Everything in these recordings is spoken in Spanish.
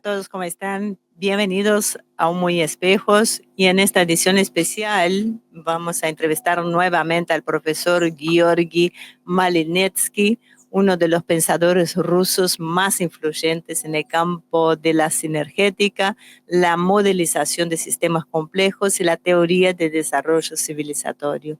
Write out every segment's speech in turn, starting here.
todos, ¿cómo están? Bienvenidos a Un Muy Espejos y en esta edición especial vamos a entrevistar nuevamente al profesor Georgi Malinetsky, uno de los pensadores rusos más influyentes en el campo de la sinergética, la modelización de sistemas complejos y la teoría de desarrollo civilizatorio.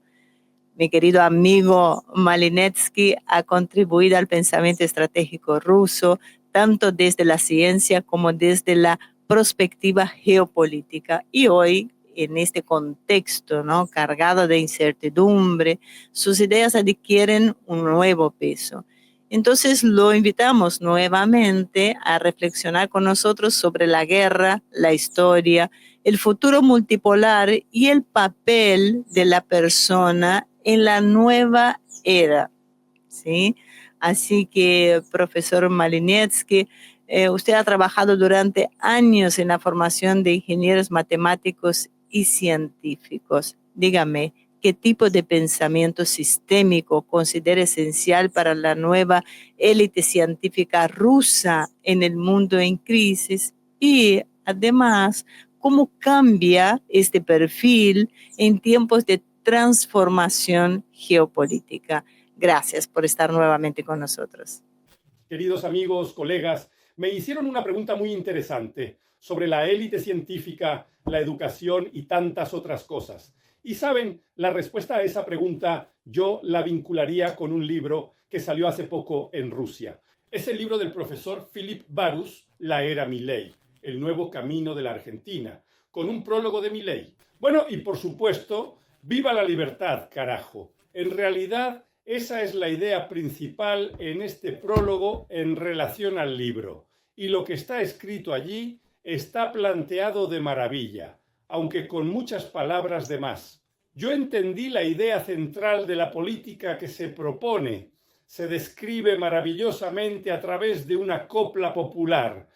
Mi querido amigo Malinetsky ha contribuido al pensamiento estratégico ruso, tanto desde la ciencia como desde la perspectiva geopolítica. Y hoy, en este contexto, ¿no?, cargado de incertidumbre, sus ideas adquieren un nuevo peso. Entonces lo invitamos nuevamente a reflexionar con nosotros sobre la guerra, la historia, el futuro multipolar y el papel de la persona en la nueva era, ¿sí? Así que, profesor Malinetsky, usted ha trabajado durante años en la formación de ingenieros matemáticos y científicos. Dígame, ¿qué tipo de pensamiento sistémico considera esencial para la nueva élite científica rusa en el mundo en crisis? Y además, ¿cómo cambia este perfil en tiempos de transformación geopolítica? Gracias por estar nuevamente con nosotros. Queridos amigos, colegas, me hicieron una pregunta muy interesante sobre la élite científica, la educación y tantas otras cosas. Y saben, la respuesta a esa pregunta yo la vincularía con un libro que salió hace poco en Rusia. Es el libro del profesor Philip Varus, La era Milei, el nuevo camino de la Argentina, con un prólogo de Milei. Bueno, y por supuesto, viva la libertad, carajo. En realidad, esa es la idea principal en este prólogo en relación al libro. Y lo que está escrito allí está planteado de maravilla, aunque con muchas palabras de más. Yo entendí la idea central de la política que se propone. Se describe maravillosamente a través de una copla popular.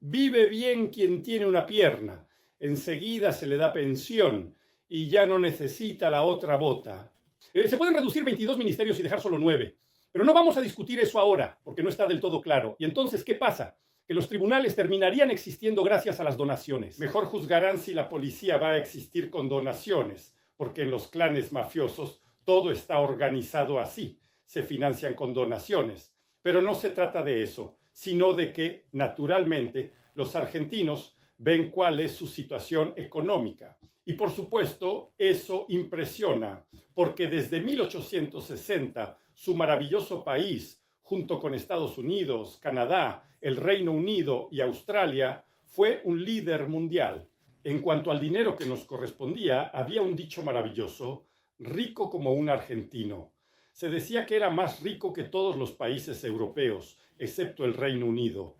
Vive bien quien tiene una pierna, enseguida se le da pensión y ya no necesita la otra bota. Se pueden reducir 22 ministerios y dejar solo 9, pero no vamos a discutir eso ahora, porque no está del todo claro. Y entonces, ¿qué pasa? Que los tribunales terminarían existiendo gracias a las donaciones. Mejor juzgarán si la policía va a existir con donaciones, porque en los clanes mafiosos todo está organizado así, se financian con donaciones. Pero no se trata de eso, sino de que, naturalmente, los argentinos ven cuál es su situación económica. Y por supuesto, eso impresiona, porque desde 1860 su maravilloso país, junto con Estados Unidos, Canadá, el Reino Unido y Australia, fue un líder mundial. En cuanto al dinero que nos correspondía, había un dicho maravilloso: rico como un argentino. Se decía que era más rico que todos los países europeos, excepto el Reino Unido.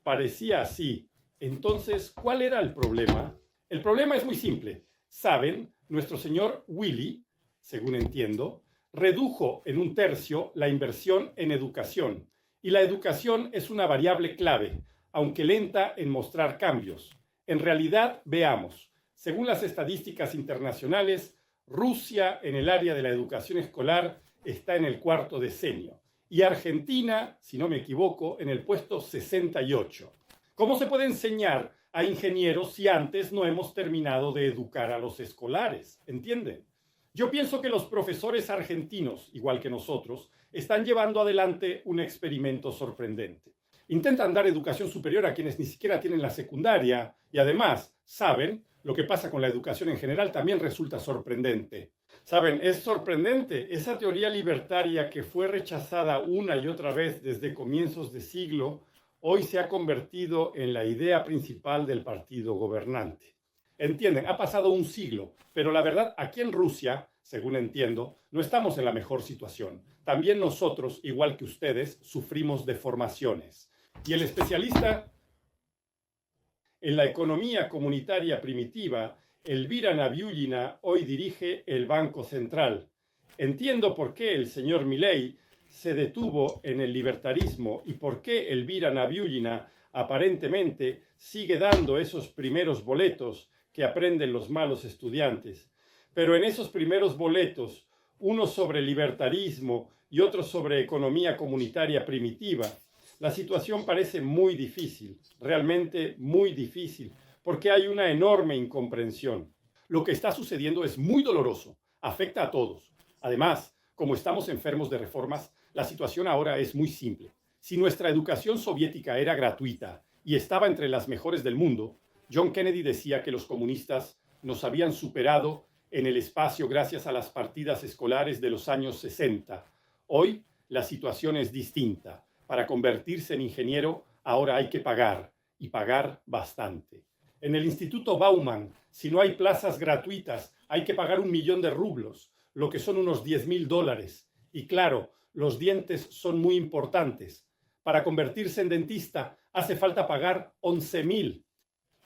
Parecía así. Entonces, ¿cuál era el problema? El problema es muy simple. Saben, nuestro señor Willy, según entiendo, redujo en 1/3 la inversión en educación. Y la educación es una variable clave, aunque lenta en mostrar cambios. En realidad, veamos, según las estadísticas internacionales, Rusia en el área de la educación escolar está en el 4º decenio y Argentina, si no me equivoco, en el puesto 68. ¿Cómo se puede enseñar a ingenieros si antes no hemos terminado de educar a los escolares? ¿Entienden? Yo pienso que los profesores argentinos, igual que nosotros, están llevando adelante un experimento sorprendente. Intentan dar educación superior a quienes ni siquiera tienen la secundaria y además, saben, lo que pasa con la educación en general también resulta sorprendente. Saben, es sorprendente esa teoría libertaria que fue rechazada una y otra vez desde comienzos de siglo. Hoy se ha convertido en la idea principal del partido gobernante. Entienden, ha pasado un siglo, pero la verdad, aquí en Rusia, según entiendo, no estamos en la mejor situación. También nosotros, igual que ustedes, sufrimos deformaciones. Y el especialista en la economía comunitaria primitiva, Elvira Nabiullina, hoy dirige el Banco Central. Entiendo por qué el señor Milei se detuvo en el libertarismo y por qué Elvira Nabiullina aparentemente sigue dando esos primeros boletos que aprenden los malos estudiantes. Pero en esos primeros boletos, uno sobre libertarismo y otro sobre economía comunitaria primitiva, La situación parece muy difícil, realmente muy difícil, porque hay una enorme incomprensión. Lo que está sucediendo es muy doloroso, afecta a todos. Además, como estamos enfermos de reformas, la situación ahora es muy simple. Si nuestra educación soviética era gratuita y estaba entre las mejores del mundo, John Kennedy decía que los comunistas nos habían superado en el espacio gracias a las partidas escolares de los años 60. Hoy la situación es distinta. Para convertirse en ingeniero ahora hay que pagar, y pagar bastante. En el Instituto Bauman, si no hay plazas gratuitas, hay que pagar 1.000.000 de rublos, lo que son unos $10.000. Y claro, los dientes son muy importantes. Para convertirse en dentista hace falta pagar 11.000.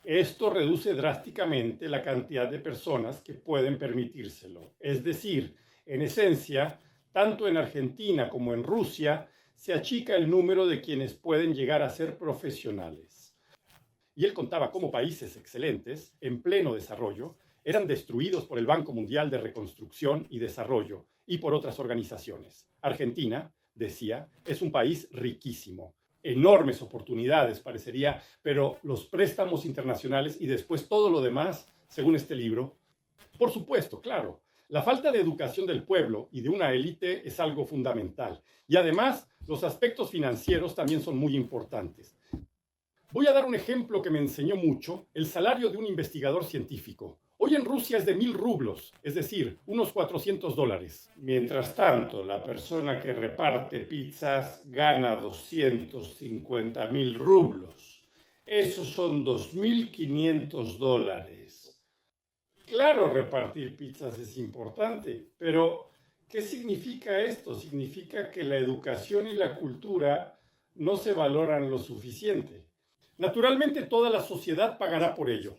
Esto reduce drásticamente la cantidad de personas que pueden permitírselo. Es decir, en esencia, tanto en Argentina como en Rusia, se achica el número de quienes pueden llegar a ser profesionales. Y él contaba cómo países excelentes, en pleno desarrollo, eran destruidos por el Banco Mundial de Reconstrucción y Desarrollo y por otras organizaciones. Argentina, decía, es un país riquísimo. Enormes oportunidades, parecería, pero los préstamos internacionales y después todo lo demás, según este libro, por supuesto, claro, la falta de educación del pueblo y de una élite es algo fundamental. Y además, los aspectos financieros también son muy importantes. Voy a dar un ejemplo que me enseñó mucho, el salario de un investigador científico. Hoy en Rusia es de 1.000 rublos, es decir, unos $400. Mientras tanto, la persona que reparte pizzas gana 250.000 rublos. Esos son $2.500. Claro, repartir pizzas es importante, pero ¿qué significa esto? Significa que la educación y la cultura no se valoran lo suficiente. Naturalmente, toda la sociedad pagará por ello,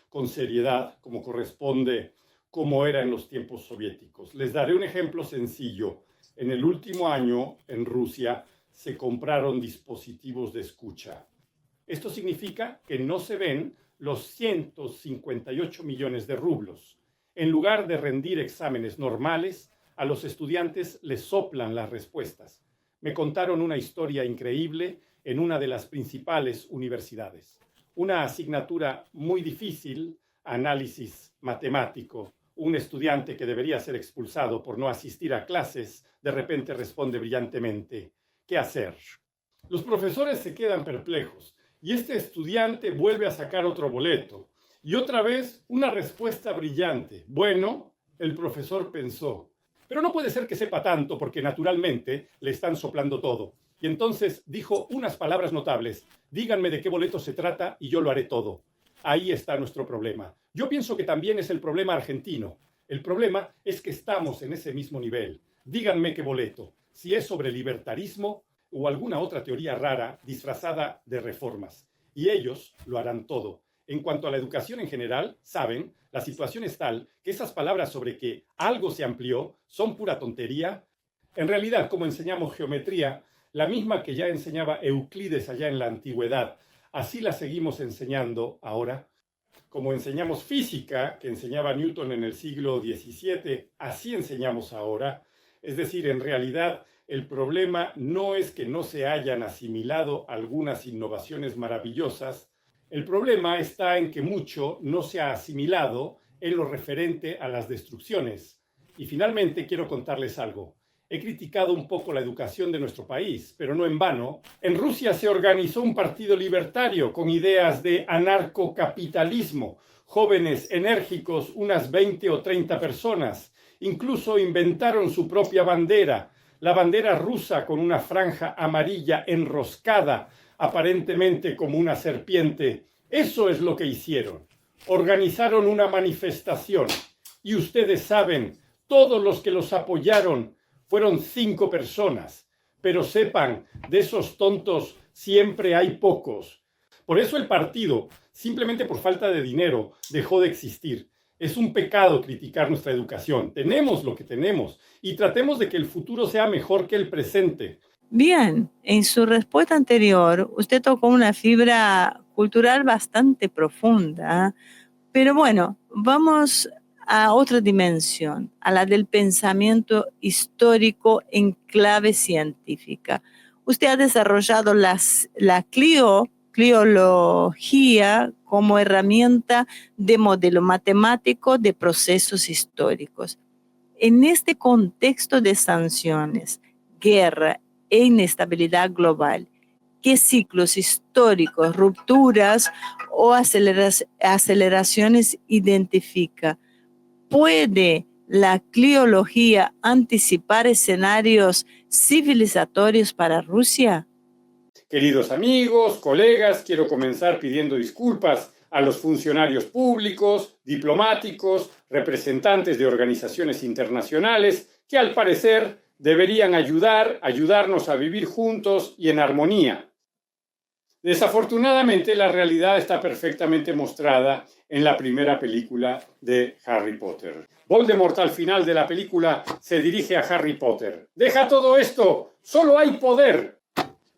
con seriedad, como corresponde, como era en los tiempos soviéticos. Les daré un ejemplo sencillo. En el último año, en Rusia, se compraron dispositivos de escucha. Esto significa que no se ven los 158 millones de rublos. En lugar de rendir exámenes normales, a los estudiantes les soplan las respuestas. Me contaron una historia increíble en una de las principales universidades. Una asignatura muy difícil, análisis matemático. Un estudiante que debería ser expulsado por no asistir a clases, de repente responde brillantemente: ¿qué hacer? Los profesores se quedan perplejos y este estudiante vuelve a sacar otro boleto. Y otra vez una respuesta brillante. Bueno, el profesor pensó, pero no puede ser que sepa tanto porque naturalmente le están soplando todo. Y entonces dijo unas palabras notables: díganme de qué boleto se trata y yo lo haré todo. Ahí está nuestro problema. Yo pienso que también es el problema argentino. El problema es que estamos en ese mismo nivel. Díganme qué boleto, si es sobre libertarismo o alguna otra teoría rara disfrazada de reformas. Y ellos lo harán todo. En cuanto a la educación en general, saben, la situación es tal que esas palabras sobre que algo se amplió son pura tontería. En realidad, como enseñamos geometría, la misma que ya enseñaba Euclides allá en la antigüedad, así la seguimos enseñando ahora. Como enseñamos física, que enseñaba Newton en el siglo XVII, así enseñamos ahora. Es decir, en realidad, el problema no es que no se hayan asimilado algunas innovaciones maravillosas. El problema está en que mucho no se ha asimilado en lo referente a las destrucciones. Y finalmente quiero contarles algo. He criticado un poco la educación de nuestro país, pero no en vano. En Rusia se organizó un partido libertario con ideas de anarcocapitalismo. Jóvenes enérgicos, unas 20 o 30 personas. Incluso inventaron su propia bandera, la bandera rusa con una franja amarilla enroscada, aparentemente como una serpiente. Eso es lo que hicieron. Organizaron una manifestación. Y ustedes saben, todos los que los apoyaron fueron 5 personas, pero sepan, de esos tontos siempre hay pocos. Por eso el partido, simplemente por falta de dinero, dejó de existir. Es un pecado criticar nuestra educación. Tenemos lo que tenemos y tratemos de que el futuro sea mejor que el presente. Bien, en su respuesta anterior, usted tocó una fibra cultural bastante profunda, pero bueno, vamos a otra dimensión, a la del pensamiento histórico en clave científica. Usted ha desarrollado la criología como herramienta de modelo matemático de procesos históricos. En este contexto de sanciones, guerra e inestabilidad global, ¿qué ciclos históricos, rupturas o aceleraciones identifica? ¿Puede la criología anticipar escenarios civilizatorios para Rusia? Queridos amigos, colegas, quiero comenzar pidiendo disculpas a los funcionarios públicos, diplomáticos, representantes de organizaciones internacionales que al parecer deberían ayudarnos a vivir juntos y en armonía. Desafortunadamente, la realidad está perfectamente mostrada en la primera película de Harry Potter. Voldemort al final de la película se dirige a Harry Potter. ¡Deja todo esto! ¡Solo hay poder!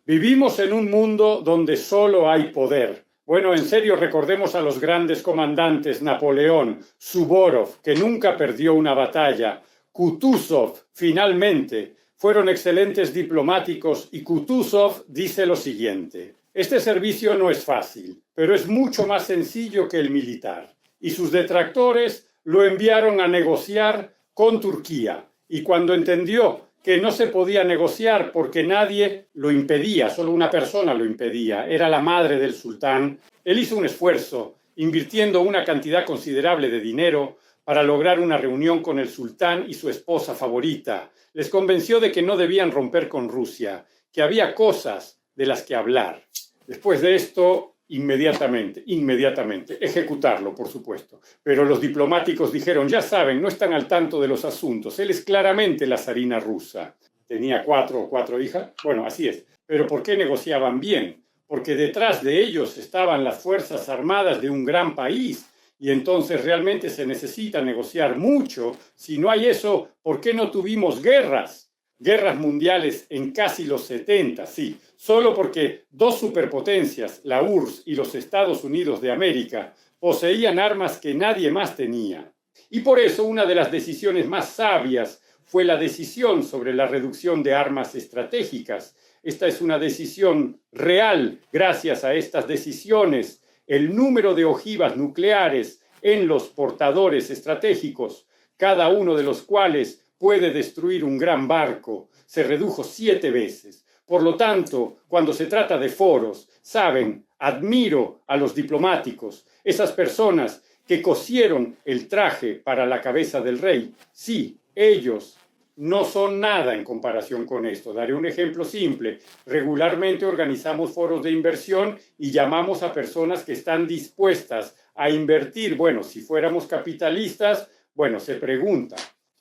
Vivimos en un mundo donde solo hay poder. Bueno, en serio, recordemos a los grandes comandantes: Napoleón, Suvórov, que nunca perdió una batalla, Kutuzov, finalmente. Fueron excelentes diplomáticos y Kutuzov dice lo siguiente: este servicio no es fácil, pero es mucho más sencillo que el militar. Y sus detractores lo enviaron a negociar con Turquía. Y cuando entendió que no se podía negociar porque nadie lo impedía, solo una persona lo impedía, era la madre del sultán, él hizo un esfuerzo, invirtiendo una cantidad considerable de dinero para lograr una reunión con el sultán y su esposa favorita. Les convenció de que no debían romper con Rusia, que había cosas de las que hablar. Después de esto, inmediatamente, ejecutarlo, por supuesto. Pero los diplomáticos dijeron: ya saben, no están al tanto de los asuntos. Él es claramente la zarina rusa. Tenía cuatro hijas. Bueno, así es. Pero ¿por qué negociaban bien? Porque detrás de ellos estaban las fuerzas armadas de un gran país. Y entonces realmente se necesita negociar mucho. Si no hay eso, ¿por qué no tuvimos guerras? Guerras mundiales en casi los 70, sí. Solo porque dos superpotencias, la URSS y los Estados Unidos de América, poseían armas que nadie más tenía. Y por eso una de las decisiones más sabias fue la decisión sobre la reducción de armas estratégicas. Esta es una decisión real. Gracias a estas decisiones, el número de ojivas nucleares en los portadores estratégicos, cada uno de los cuales puede destruir un gran barco, se redujo 7 veces. Por lo tanto, cuando se trata de foros, saben, admiro a los diplomáticos, esas personas que cosieron el traje para la cabeza del rey. Sí, ellos no son nada en comparación con esto. Daré un ejemplo simple. Regularmente organizamos foros de inversión y llamamos a personas que están dispuestas a invertir. Bueno, si fuéramos capitalistas, bueno, se pregunta,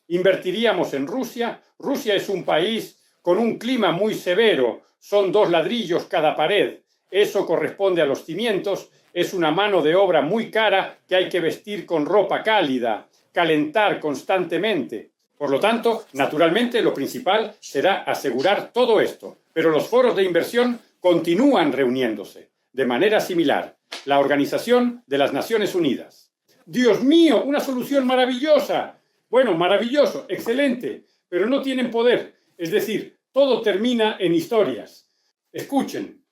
¿invertiríamos en Rusia? Rusia es un país con un clima muy severo, son 2 ladrillos cada pared. Eso corresponde a los cimientos, es una mano de obra muy cara que hay que vestir con ropa cálida, calentar constantemente. Por lo tanto, naturalmente, lo principal será asegurar todo esto. Pero los foros de inversión continúan reuniéndose de manera similar. La Organización de las Naciones Unidas. ¡Dios mío! ¡Una solución maravillosa! Bueno, maravilloso, excelente, pero no tienen poder. Es decir, todo termina en historias. Escuchen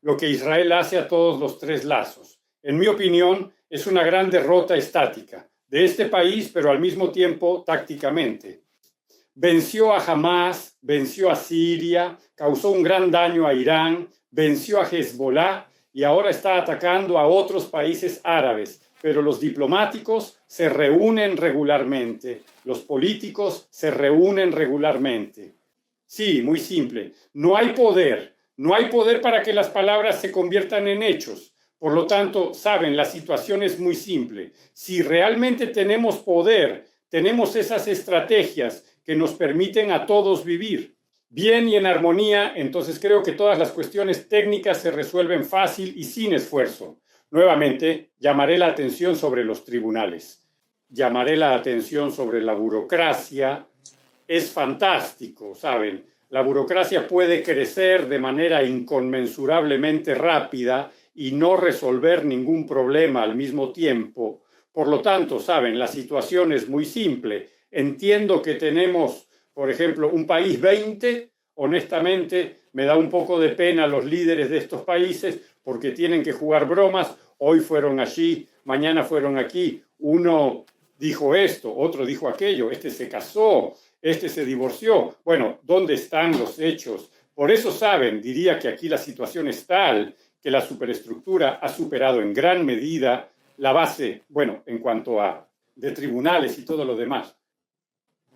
lo que Israel hace a todos los 3 lazos. En mi opinión, es una gran derrota estática de este país, pero al mismo tiempo tácticamente. Venció a Hamas, venció a Siria, causó un gran daño a Irán, venció a Hezbollah y ahora está atacando a otros países árabes. Pero los diplomáticos se reúnen regularmente, los políticos se reúnen regularmente. Sí, muy simple. No hay poder para que las palabras se conviertan en hechos. Por lo tanto, saben, la situación es muy simple. Si realmente tenemos poder, tenemos esas estrategias que nos permiten a todos vivir bien y en armonía, entonces creo que todas las cuestiones técnicas se resuelven fácil y sin esfuerzo. Nuevamente, llamaré la atención sobre los tribunales. Llamaré la atención sobre la burocracia. Es fantástico, ¿saben? La burocracia puede crecer de manera inconmensurablemente rápida y no resolver ningún problema al mismo tiempo. Por lo tanto, ¿saben? La situación es muy simple. Entiendo que tenemos, por ejemplo, un país 20. Honestamente, Me da un poco de pena los líderes de estos países porque tienen que jugar bromas. Hoy fueron allí, mañana fueron aquí. Uno dijo esto, otro dijo aquello, este se casó, este se divorció. Bueno, ¿dónde están los hechos? Por eso saben, diría que aquí la situación es tal que la superestructura ha superado en gran medida la base, bueno, en cuanto a de tribunales y todo lo demás.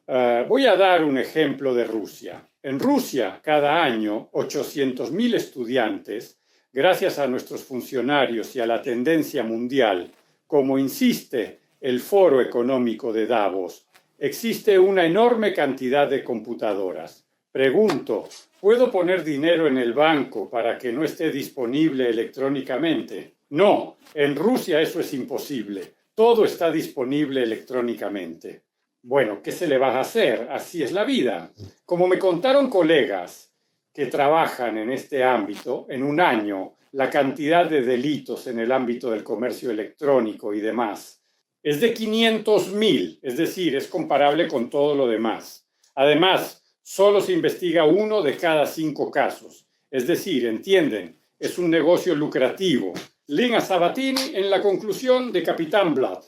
Voy a dar un ejemplo de Rusia. En Rusia, cada año, 800.000 estudiantes, gracias a nuestros funcionarios y a la tendencia mundial, como insiste el Foro Económico de Davos, existe una enorme cantidad de computadoras. Pregunto, ¿puedo poner dinero en el banco para que no esté disponible electrónicamente? No, en Rusia eso es imposible. Todo está disponible electrónicamente. Bueno, ¿qué se le va a hacer? Así es la vida. Como me contaron colegas que trabajan en este ámbito, en un año, la cantidad de delitos en el ámbito del comercio electrónico y demás es de 500.000, es decir, es comparable con todo lo demás. Además, solo se investiga 1 de cada 5 casos. Es decir, entienden, es un negocio lucrativo. Lina Sabatini en la conclusión de Capitán Blood.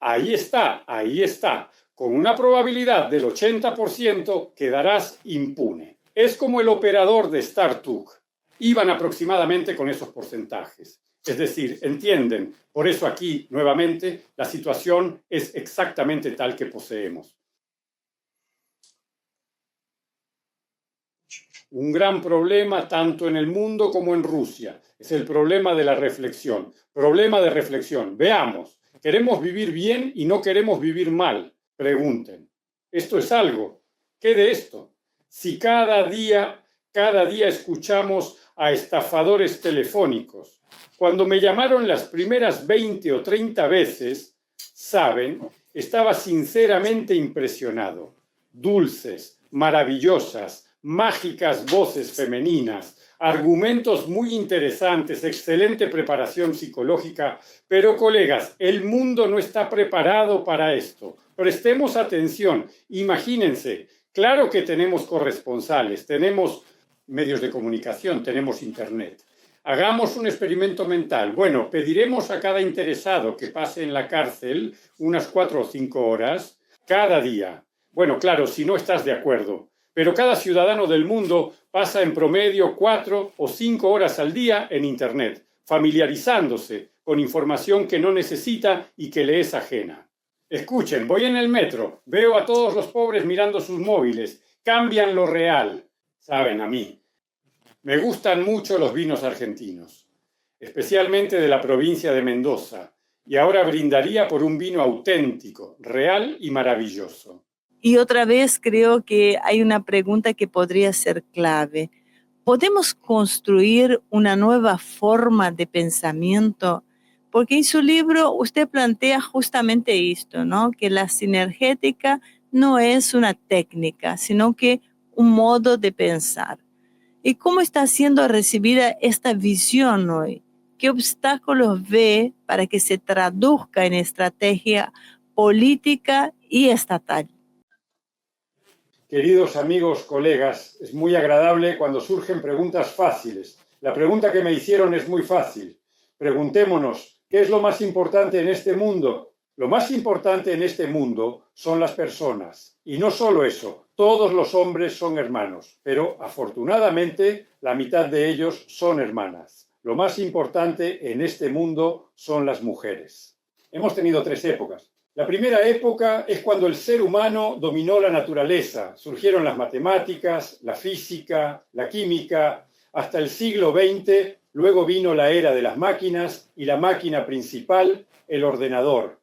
Ahí está, con una probabilidad del 80% quedarás impune. Es como el operador de StarTalk. Iban aproximadamente con esos porcentajes. Es decir, entienden, por eso aquí, nuevamente, la situación es exactamente tal que poseemos. Un gran problema tanto en el mundo como en Rusia es el problema de la reflexión. Problema de reflexión. Veamos, ¿queremos vivir bien y no queremos vivir mal? Pregunten. Esto es algo. ¿Qué de esto? Si cada día escuchamos a estafadores telefónicos. Cuando me llamaron las primeras 20 o 30 veces, saben, estaba sinceramente impresionado. Dulces, maravillosas, mágicas voces femeninas, argumentos muy interesantes, excelente preparación psicológica, pero colegas, el mundo no está preparado para esto. Prestemos atención, imagínense, claro que tenemos corresponsales, tenemos medios de comunicación, tenemos internet. Hagamos un experimento mental. Bueno, pediremos a cada interesado que pase en la cárcel unas 4 o 5 horas cada día. Bueno, claro, si no estás de acuerdo. Pero cada ciudadano del mundo pasa en promedio 4 o 5 horas al día en Internet, familiarizándose con información que no necesita y que le es ajena. Escuchen, voy en el metro, veo a todos los pobres mirando sus móviles, cambian lo real. Saben, a mí me gustan mucho los vinos argentinos, especialmente de la provincia de Mendoza, y ahora brindaría por un vino auténtico, real y maravilloso. Y otra vez creo que hay una pregunta que podría ser clave. ¿Podemos construir una nueva forma de pensamiento? Porque en su libro usted plantea justamente esto, ¿no? Que la sinergética no es una técnica, sino que un modo de pensar. ¿Y cómo está siendo recibida esta visión hoy? ¿Qué obstáculos ve para que se traduzca en estrategia política y estatal? Queridos amigos, colegas, es muy agradable cuando surgen preguntas fáciles. La pregunta que me hicieron es muy fácil. Preguntémonos, ¿qué es lo más importante en este mundo? Lo más importante en este mundo son las personas. Y no solo eso, todos los hombres son hermanos, pero afortunadamente la mitad de ellos son hermanas. Lo más importante en este mundo son las mujeres. Hemos tenido 3 épocas. La primera época es cuando el ser humano dominó la naturaleza. Surgieron las matemáticas, la física, la química. Hasta el siglo XX, luego vino la era de las máquinas y la máquina principal, el ordenador.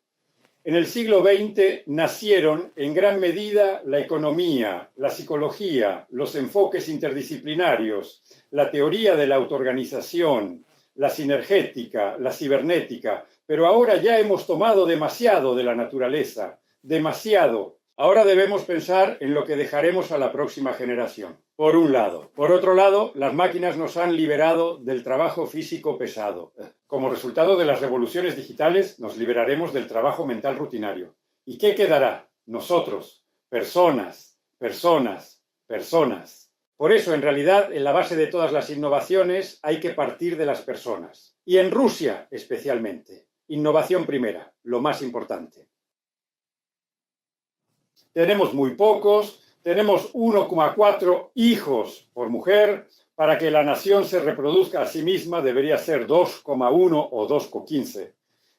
En el siglo XX nacieron en gran medida la economía, la psicología, los enfoques interdisciplinarios, la teoría de la autoorganización, la sinergética, la cibernética, pero ahora ya hemos tomado demasiado de la naturaleza, demasiado. Ahora debemos pensar en lo que dejaremos a la próxima generación, por un lado. Por otro lado, las máquinas nos han liberado del trabajo físico pesado. Como resultado de las revoluciones digitales, nos liberaremos del trabajo mental rutinario. ¿Y qué quedará? Nosotros, personas, personas, personas. Por eso, en realidad, en la base de todas las innovaciones hay que partir de las personas. Y en Rusia, especialmente. Innovación primera, lo más importante. Tenemos muy pocos, tenemos 1,4 hijos por mujer. Para que la nación se reproduzca a sí misma debería ser 2,1 o 2,15.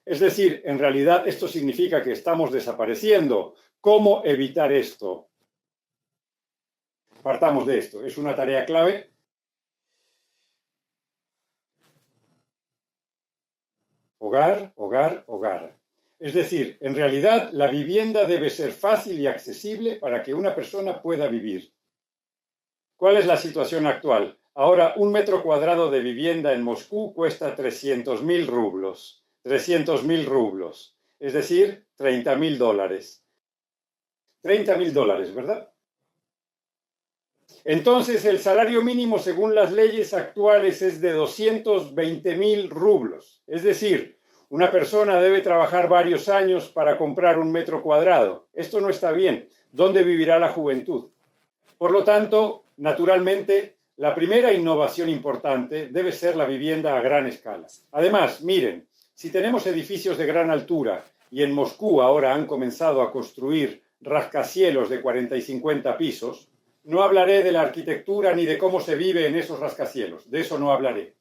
Es decir, en realidad esto significa que estamos desapareciendo. ¿Cómo evitar esto? Partamos de esto. Es una tarea clave. Hogar, hogar, hogar. Es decir, en realidad la vivienda debe ser fácil y accesible para que una persona pueda vivir. ¿Cuál es la situación actual? Ahora, 1 metro cuadrado de vivienda en Moscú cuesta 300.000 rublos. 300.000 rublos. Es decir, $30.000. $30.000, ¿verdad? Entonces, el salario mínimo según las leyes actuales es de 220.000 rublos. Es decir, una persona debe trabajar varios años para comprar 1 metro cuadrado. Esto no está bien. ¿Dónde vivirá la juventud? Por lo tanto, naturalmente, la primera innovación importante debe ser la vivienda a gran escala. Además, miren, si tenemos edificios de gran altura y en Moscú ahora han comenzado a construir rascacielos de 40 y 50 pisos, no hablaré de la arquitectura ni de cómo se vive en esos rascacielos. De eso no hablaré.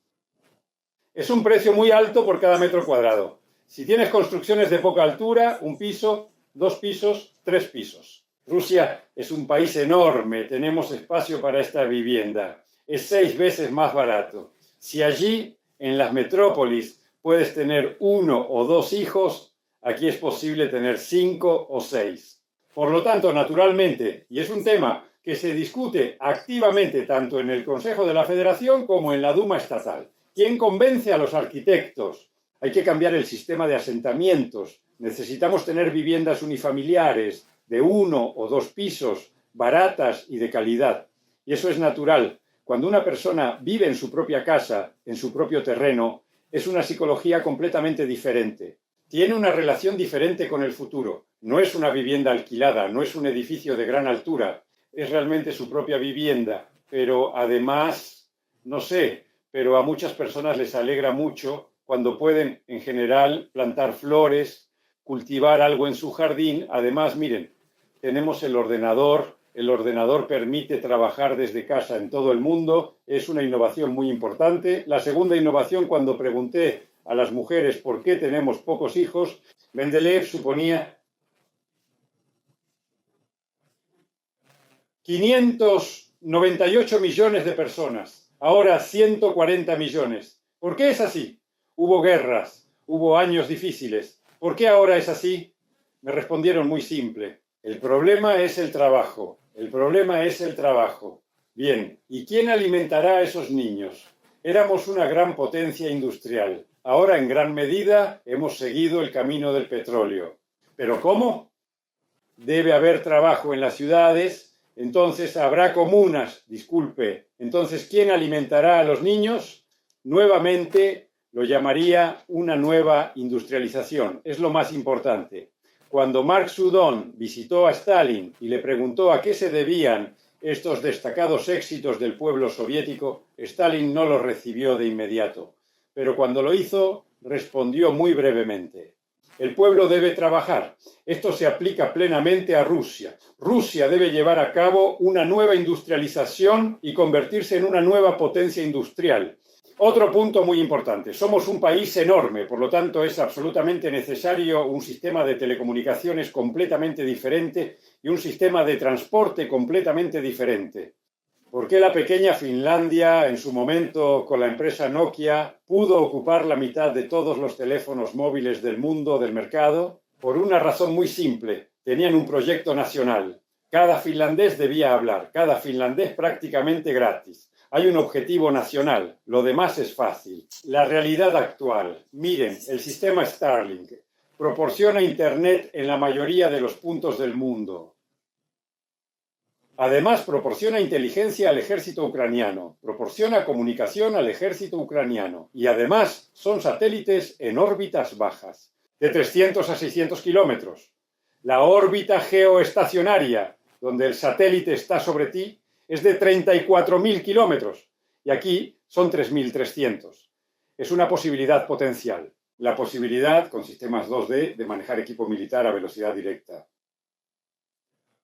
Es un precio muy alto por cada metro cuadrado. Si tienes construcciones de poca altura, 1 piso, 2 pisos, 3 pisos. Rusia es un país enorme, tenemos espacio para esta vivienda. Es 6 veces más barato. Si allí, en las metrópolis, puedes tener 1 o 2 hijos, aquí es posible tener 5 o 6. Por lo tanto, naturalmente, y es un tema que se discute activamente tanto en el Consejo de la Federación como en la Duma estatal. ¿Quién convence a los arquitectos? Hay que cambiar el sistema de asentamientos. Necesitamos tener viviendas unifamiliares de 1 o 2 pisos, baratas y de calidad. Y eso es natural. Cuando una persona vive en su propia casa, en su propio terreno, es una psicología completamente diferente. Tiene una relación diferente con el futuro. No es una vivienda alquilada, no es un edificio de gran altura. Es realmente su propia vivienda. Pero además, no sé, pero a muchas personas les alegra mucho cuando pueden, en general, plantar flores, cultivar algo en su jardín. Además, miren, tenemos el ordenador permite trabajar desde casa en todo el mundo, es una innovación muy importante. La segunda innovación, cuando pregunté a las mujeres por qué tenemos pocos hijos, Mendeleev suponía 598 millones de personas, ahora 140 millones. ¿Por qué es así? Hubo guerras, hubo años difíciles. ¿Por qué ahora es así? Me respondieron muy simple. El problema es el trabajo. El problema es el trabajo. Bien, ¿y quién alimentará a esos niños? Éramos una gran potencia industrial. Ahora, en gran medida, hemos seguido el camino del petróleo. ¿Pero cómo? Debe haber trabajo en las ciudades, entonces habrá comunas, disculpe. Entonces, ¿quién alimentará a los niños? Nuevamente, lo llamaría una nueva industrialización. Es lo más importante. Cuando Mark Sudon visitó a Stalin y le preguntó a qué se debían estos destacados éxitos del pueblo soviético, Stalin no los recibió de inmediato. Pero cuando lo hizo, respondió muy brevemente. El pueblo debe trabajar. Esto se aplica plenamente a Rusia. Rusia debe llevar a cabo una nueva industrialización y convertirse en una nueva potencia industrial. Otro punto muy importante. Somos un país enorme, por lo tanto es absolutamente necesario un sistema de telecomunicaciones completamente diferente y un sistema de transporte completamente diferente. ¿Por qué la pequeña Finlandia, en su momento con la empresa Nokia, pudo ocupar la mitad de todos los teléfonos móviles del mundo, del mercado? Por una razón muy simple. Tenían un proyecto nacional. Cada finlandés debía hablar, cada finlandés prácticamente gratis. Hay un objetivo nacional, lo demás es fácil. La realidad actual. Miren, el sistema Starlink proporciona Internet en la mayoría de los puntos del mundo. Además, proporciona inteligencia al ejército ucraniano, proporciona comunicación al ejército ucraniano y además son satélites en órbitas bajas, de 300 a 600 kilómetros. La órbita geoestacionaria, donde el satélite está sobre ti, es de 34.000 kilómetros y aquí son 3.300. Es una posibilidad potencial, la posibilidad, con sistemas 2D, de manejar equipo militar a velocidad directa.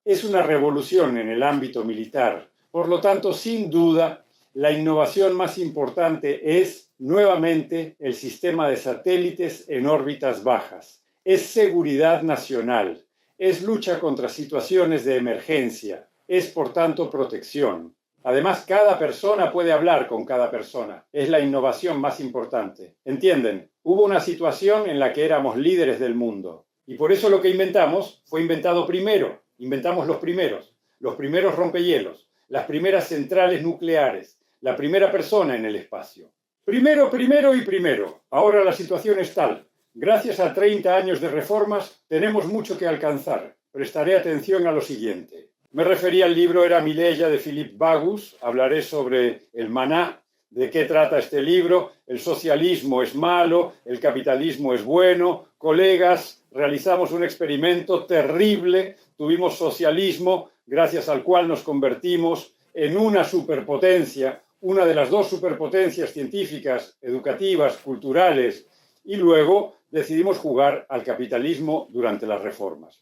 Es una revolución en el ámbito militar. Por lo tanto, sin duda, la innovación más importante es, nuevamente, el sistema de satélites en órbitas bajas. Es seguridad nacional, es lucha contra situaciones de emergencia, es, por tanto, protección. Además, cada persona puede hablar con cada persona. Es la innovación más importante. ¿Entienden? Hubo una situación en la que éramos líderes del mundo. Y por eso lo que inventamos fue inventado primero. Inventamos los primeros rompehielos, las primeras centrales nucleares, la primera persona en el espacio. Primero. Ahora la situación es tal. Gracias a 30 años de reformas tenemos mucho que alcanzar. Prestaré atención a lo siguiente. Me refería al libro Era Mileia de Philippe Bagus. Hablaré sobre el maná, de qué trata este libro. El socialismo es malo, el capitalismo es bueno. Colegas, realizamos un experimento terrible. Tuvimos socialismo, gracias al cual nos convertimos en una superpotencia, una de las dos superpotencias científicas, educativas, culturales, y luego decidimos jugar al capitalismo durante las reformas.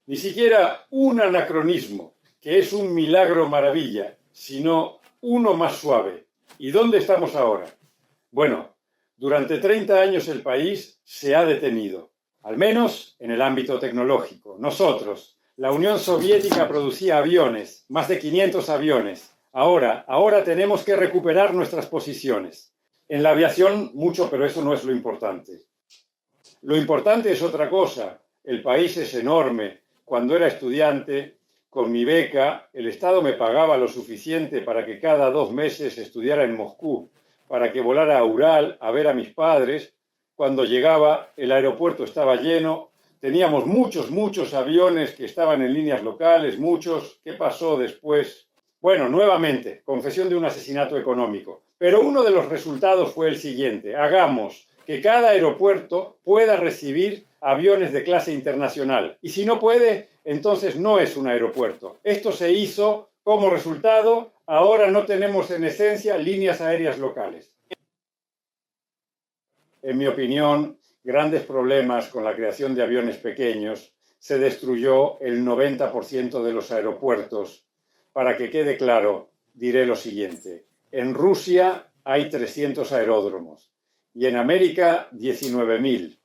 Ni siquiera un anacronismo, que es un milagro maravilla, sino uno más suave. ¿Y dónde estamos ahora? Bueno, durante 30 años el país se ha detenido, al menos en el ámbito tecnológico. Nosotros, la Unión Soviética producía aviones, más de 500 aviones. Ahora tenemos que recuperar nuestras posiciones. En la aviación mucho, pero eso no es lo importante. Lo importante es otra cosa. El país es enorme. Cuando era estudiante, con mi beca, el Estado me pagaba lo suficiente para que cada 2 meses estudiara en Moscú, para que volara a Ural a ver a mis padres. Cuando llegaba, el aeropuerto estaba lleno. Teníamos muchos aviones que estaban en líneas locales, muchos. ¿Qué pasó después? Bueno, nuevamente, confesión de un asesinato económico. Pero uno de los resultados fue el siguiente. Hagamos que cada aeropuerto pueda recibir aviones de clase internacional. Y si no puede, entonces no es un aeropuerto. Esto se hizo como resultado. Ahora no tenemos en esencia líneas aéreas locales. En mi opinión, grandes problemas con la creación de aviones pequeños. Se destruyó el 90% de los aeropuertos. Para que quede claro, diré lo siguiente. En Rusia hay 300 aeródromos y en América 19.000.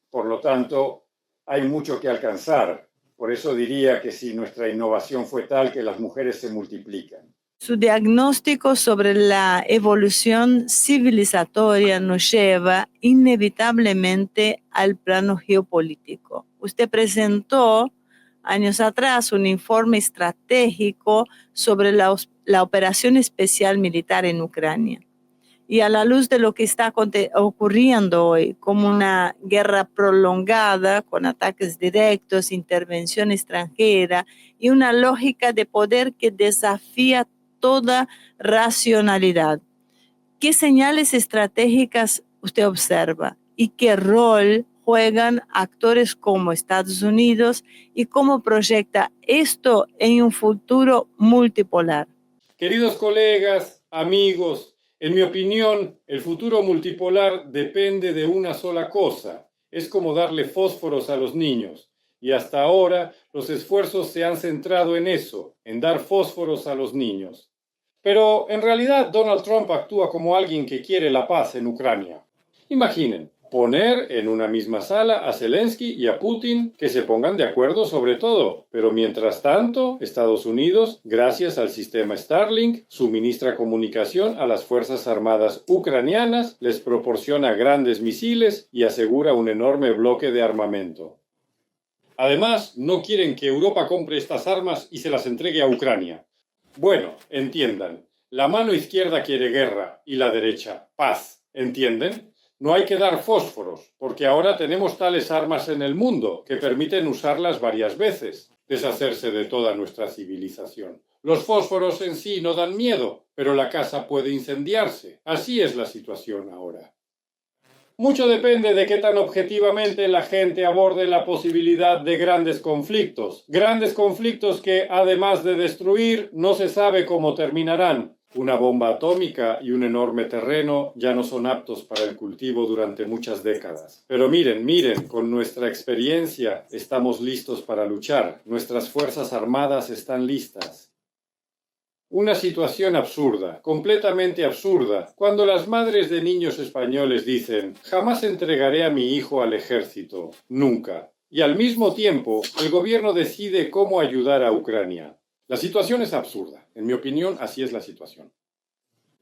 Por lo tanto, hay mucho que alcanzar. Por eso diría que si nuestra innovación fue tal que las mujeres se multiplican. Su diagnóstico sobre la evolución civilizatoria nos lleva inevitablemente al plano geopolítico. Usted presentó años atrás un informe estratégico sobre la operación especial militar en Ucrania. Y a la luz de lo que está ocurriendo hoy, como una guerra prolongada con ataques directos, intervención extranjera y una lógica de poder que desafía toda racionalidad. ¿Qué señales estratégicas usted observa y qué rol juegan actores como Estados Unidos y cómo proyecta esto en un futuro multipolar? Queridos colegas, amigos, en mi opinión, el futuro multipolar depende de una sola cosa. Es como darle fósforos a los niños. Y hasta ahora los esfuerzos se han centrado en eso, en dar fósforos a los niños. Pero en realidad Donald Trump actúa como alguien que quiere la paz en Ucrania. Imaginen, poner en una misma sala a Zelensky y a Putin que se pongan de acuerdo sobre todo. Pero mientras tanto, Estados Unidos, gracias al sistema Starlink, suministra comunicación a las Fuerzas Armadas ucranianas, les proporciona grandes misiles y asegura un enorme bloque de armamento. Además, no quieren que Europa compre estas armas y se las entregue a Ucrania. Bueno, entiendan, la mano izquierda quiere guerra y la derecha paz, ¿entienden? No hay que dar fósforos, porque ahora tenemos tales armas en el mundo que permiten usarlas varias veces, deshacerse de toda nuestra civilización. Los fósforos en sí no dan miedo, pero la casa puede incendiarse. Así es la situación ahora. Mucho depende de qué tan objetivamente la gente aborde la posibilidad de grandes conflictos que, además de destruir, no se sabe cómo terminarán. Una bomba atómica y un enorme terreno ya no son aptos para el cultivo durante muchas décadas. Pero miren, con nuestra experiencia estamos listos para luchar. Nuestras fuerzas armadas están listas. Una situación absurda, completamente absurda, cuando las madres de niños españoles dicen «Jamás entregaré a mi hijo al ejército, nunca». Y al mismo tiempo, el gobierno decide cómo ayudar a Ucrania. La situación es absurda. En mi opinión, así es la situación.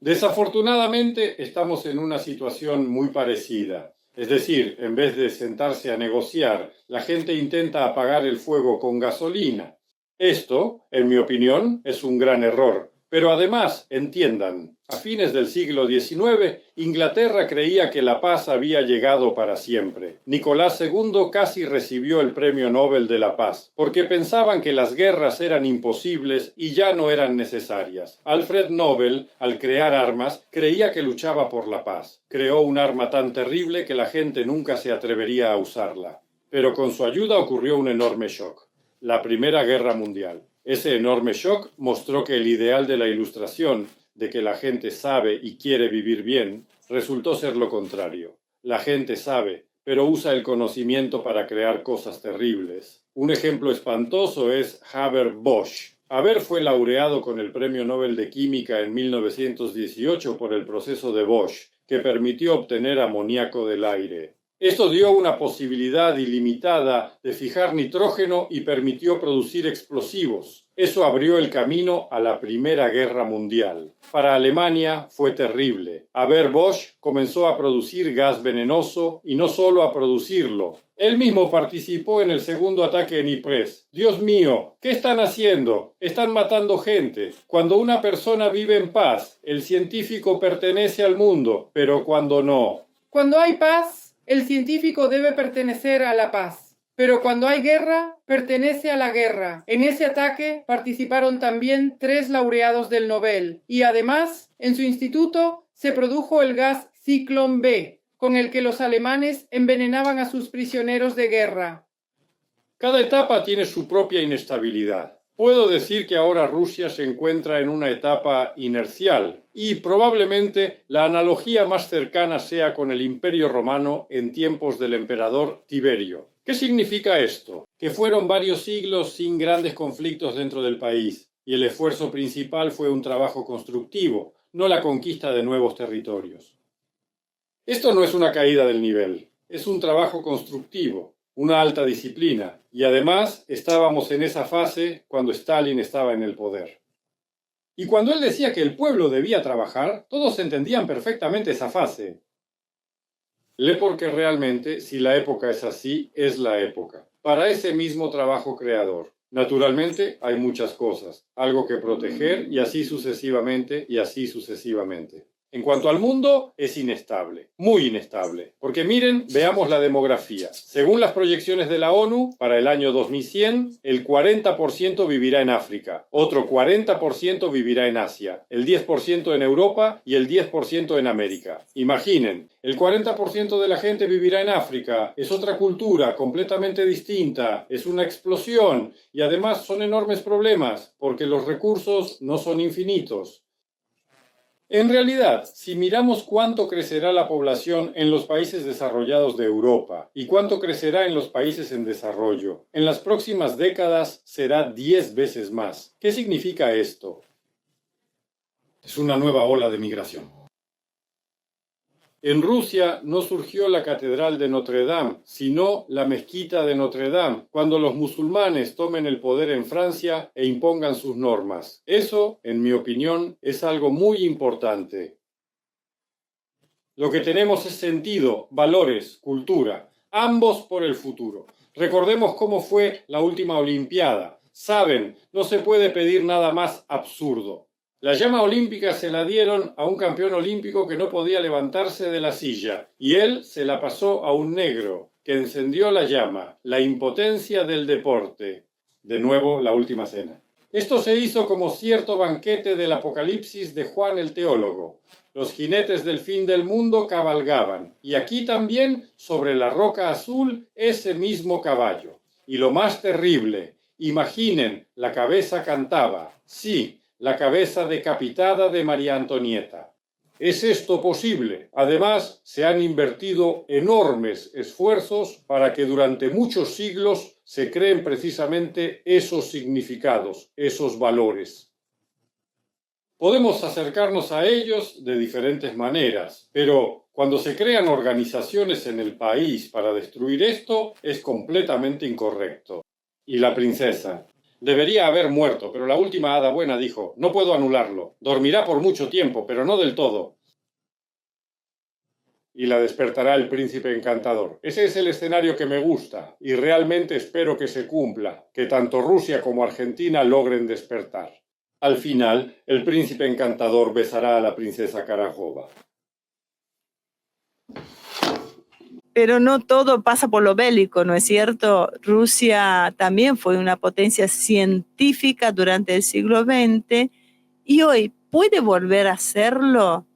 Desafortunadamente, estamos en una situación muy parecida. Es decir, en vez de sentarse a negociar, la gente intenta apagar el fuego con gasolina. Esto, en mi opinión, es un gran error. Pero además, entiendan, a fines del siglo XIX, Inglaterra creía que la paz había llegado para siempre. Nicolás II casi recibió el Premio Nobel de la Paz, porque pensaban que las guerras eran imposibles y ya no eran necesarias. Alfred Nobel, al crear armas, creía que luchaba por la paz. Creó un arma tan terrible que la gente nunca se atrevería a usarla. Pero con su ayuda ocurrió un enorme shock. La Primera Guerra Mundial. Ese enorme shock mostró que el ideal de la Ilustración, de que la gente sabe y quiere vivir bien, resultó ser lo contrario. La gente sabe, pero usa el conocimiento para crear cosas terribles. Un ejemplo espantoso es Haber-Bosch. Haber fue laureado con el Premio Nobel de Química en 1918 por el proceso de Bosch, que permitió obtener amoníaco del aire. Esto dio una posibilidad ilimitada de fijar nitrógeno y permitió producir explosivos. Eso abrió el camino a la Primera Guerra Mundial. Para Alemania fue terrible. Haber-Bosch comenzó a producir gas venenoso y no solo a producirlo. Él mismo participó en el segundo ataque en Ypres. Dios mío, ¿qué están haciendo? Están matando gente. Cuando una persona vive en paz, el científico pertenece al mundo, pero cuando no. Cuando hay paz, el científico debe pertenecer a la paz, pero cuando hay guerra, pertenece a la guerra. En ese ataque participaron también 3 laureados del Nobel y además, en su instituto se produjo el gas Zyklon B, con el que los alemanes envenenaban a sus prisioneros de guerra. Cada etapa tiene su propia inestabilidad. Puedo decir que ahora Rusia se encuentra en una etapa inercial y probablemente la analogía más cercana sea con el Imperio Romano en tiempos del emperador Tiberio. ¿Qué significa esto? Que fueron varios siglos sin grandes conflictos dentro del país y el esfuerzo principal fue un trabajo constructivo, no la conquista de nuevos territorios. Esto no es una caída del nivel, es un trabajo constructivo. Una alta disciplina, y además estábamos en esa fase cuando Stalin estaba en el poder. Y cuando él decía que el pueblo debía trabajar, todos entendían perfectamente esa fase. Porque realmente, si la época es así, es la época. Para ese mismo trabajo creador. Naturalmente, hay muchas cosas, algo que proteger y así sucesivamente y así sucesivamente. En cuanto al mundo, es inestable, muy inestable. Porque miren, veamos la demografía. Según las proyecciones de la ONU, para el año 2100, el 40% vivirá en África, otro 40% vivirá en Asia, el 10% en Europa y el 10% en América. Imaginen, el 40% de la gente vivirá en África, es otra cultura completamente distinta, es una explosión y además son enormes problemas porque los recursos no son infinitos. En realidad, si miramos cuánto crecerá la población en los países desarrollados de Europa y cuánto crecerá en los países en desarrollo, en las próximas décadas será 10 veces más. ¿Qué significa esto? Es una nueva ola de migración. En Rusia no surgió la Catedral de Notre Dame, sino la Mezquita de Notre Dame, cuando los musulmanes tomen el poder en Francia e impongan sus normas. Eso, en mi opinión, es algo muy importante. Lo que tenemos es sentido, valores, cultura, ambos por el futuro. Recordemos cómo fue la última Olimpiada. Saben, no se puede pedir nada más absurdo. La llama olímpica se la dieron a un campeón olímpico que no podía levantarse de la silla, y él se la pasó a un negro, que encendió la llama, la impotencia del deporte. De nuevo, la última cena. Esto se hizo como cierto banquete del Apocalipsis de Juan el teólogo. Los jinetes del fin del mundo cabalgaban, y aquí también, sobre la roca azul, ese mismo caballo. Y lo más terrible, imaginen, la cabeza cantaba, sí, la cabeza decapitada de María Antonieta. ¿Es esto posible? Además, se han invertido enormes esfuerzos para que durante muchos siglos se creen precisamente esos significados, esos valores. Podemos acercarnos a ellos de diferentes maneras, pero cuando se crean organizaciones en el país para destruir esto, es completamente incorrecto. Y la princesa debería haber muerto, pero la última hada buena dijo, no puedo anularlo, dormirá por mucho tiempo, pero no del todo. Y la despertará el príncipe encantador. Ese es el escenario que me gusta, y realmente espero que se cumpla, que tanto Rusia como Argentina logren despertar. Al final, el príncipe encantador besará a la princesa Karajova. Pero no todo pasa por lo bélico, ¿no es cierto? Rusia también fue una potencia científica durante el siglo XX y hoy puede volver a serlo.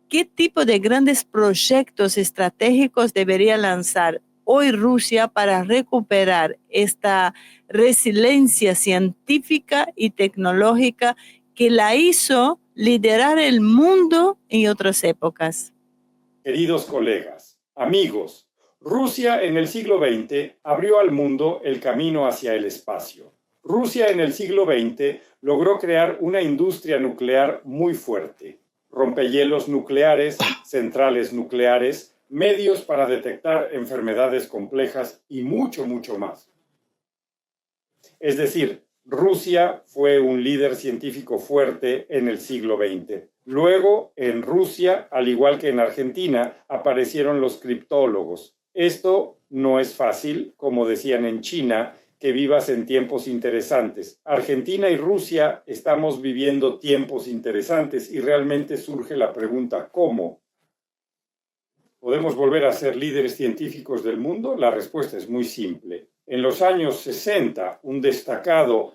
¿Qué tipo de grandes proyectos estratégicos debería lanzar hoy Rusia para recuperar esta resiliencia científica y tecnológica que la hizo liderar el mundo en otras épocas? Queridos colegas, amigos, Rusia en el siglo XX abrió al mundo el camino hacia el espacio. Rusia en el siglo XX logró crear una industria nuclear muy fuerte. Rompehielos nucleares, centrales nucleares, medios para detectar enfermedades complejas y mucho, mucho más. Es decir, Rusia fue un líder científico fuerte en el siglo XX. Luego, en Rusia, al igual que en Argentina, aparecieron los criptólogos. Esto no es fácil, como decían en China, que vivas en tiempos interesantes. Argentina y Rusia estamos viviendo tiempos interesantes y realmente surge la pregunta, ¿cómo? ¿Podemos volver a ser líderes científicos del mundo? La respuesta es muy simple. En los años 60, un destacado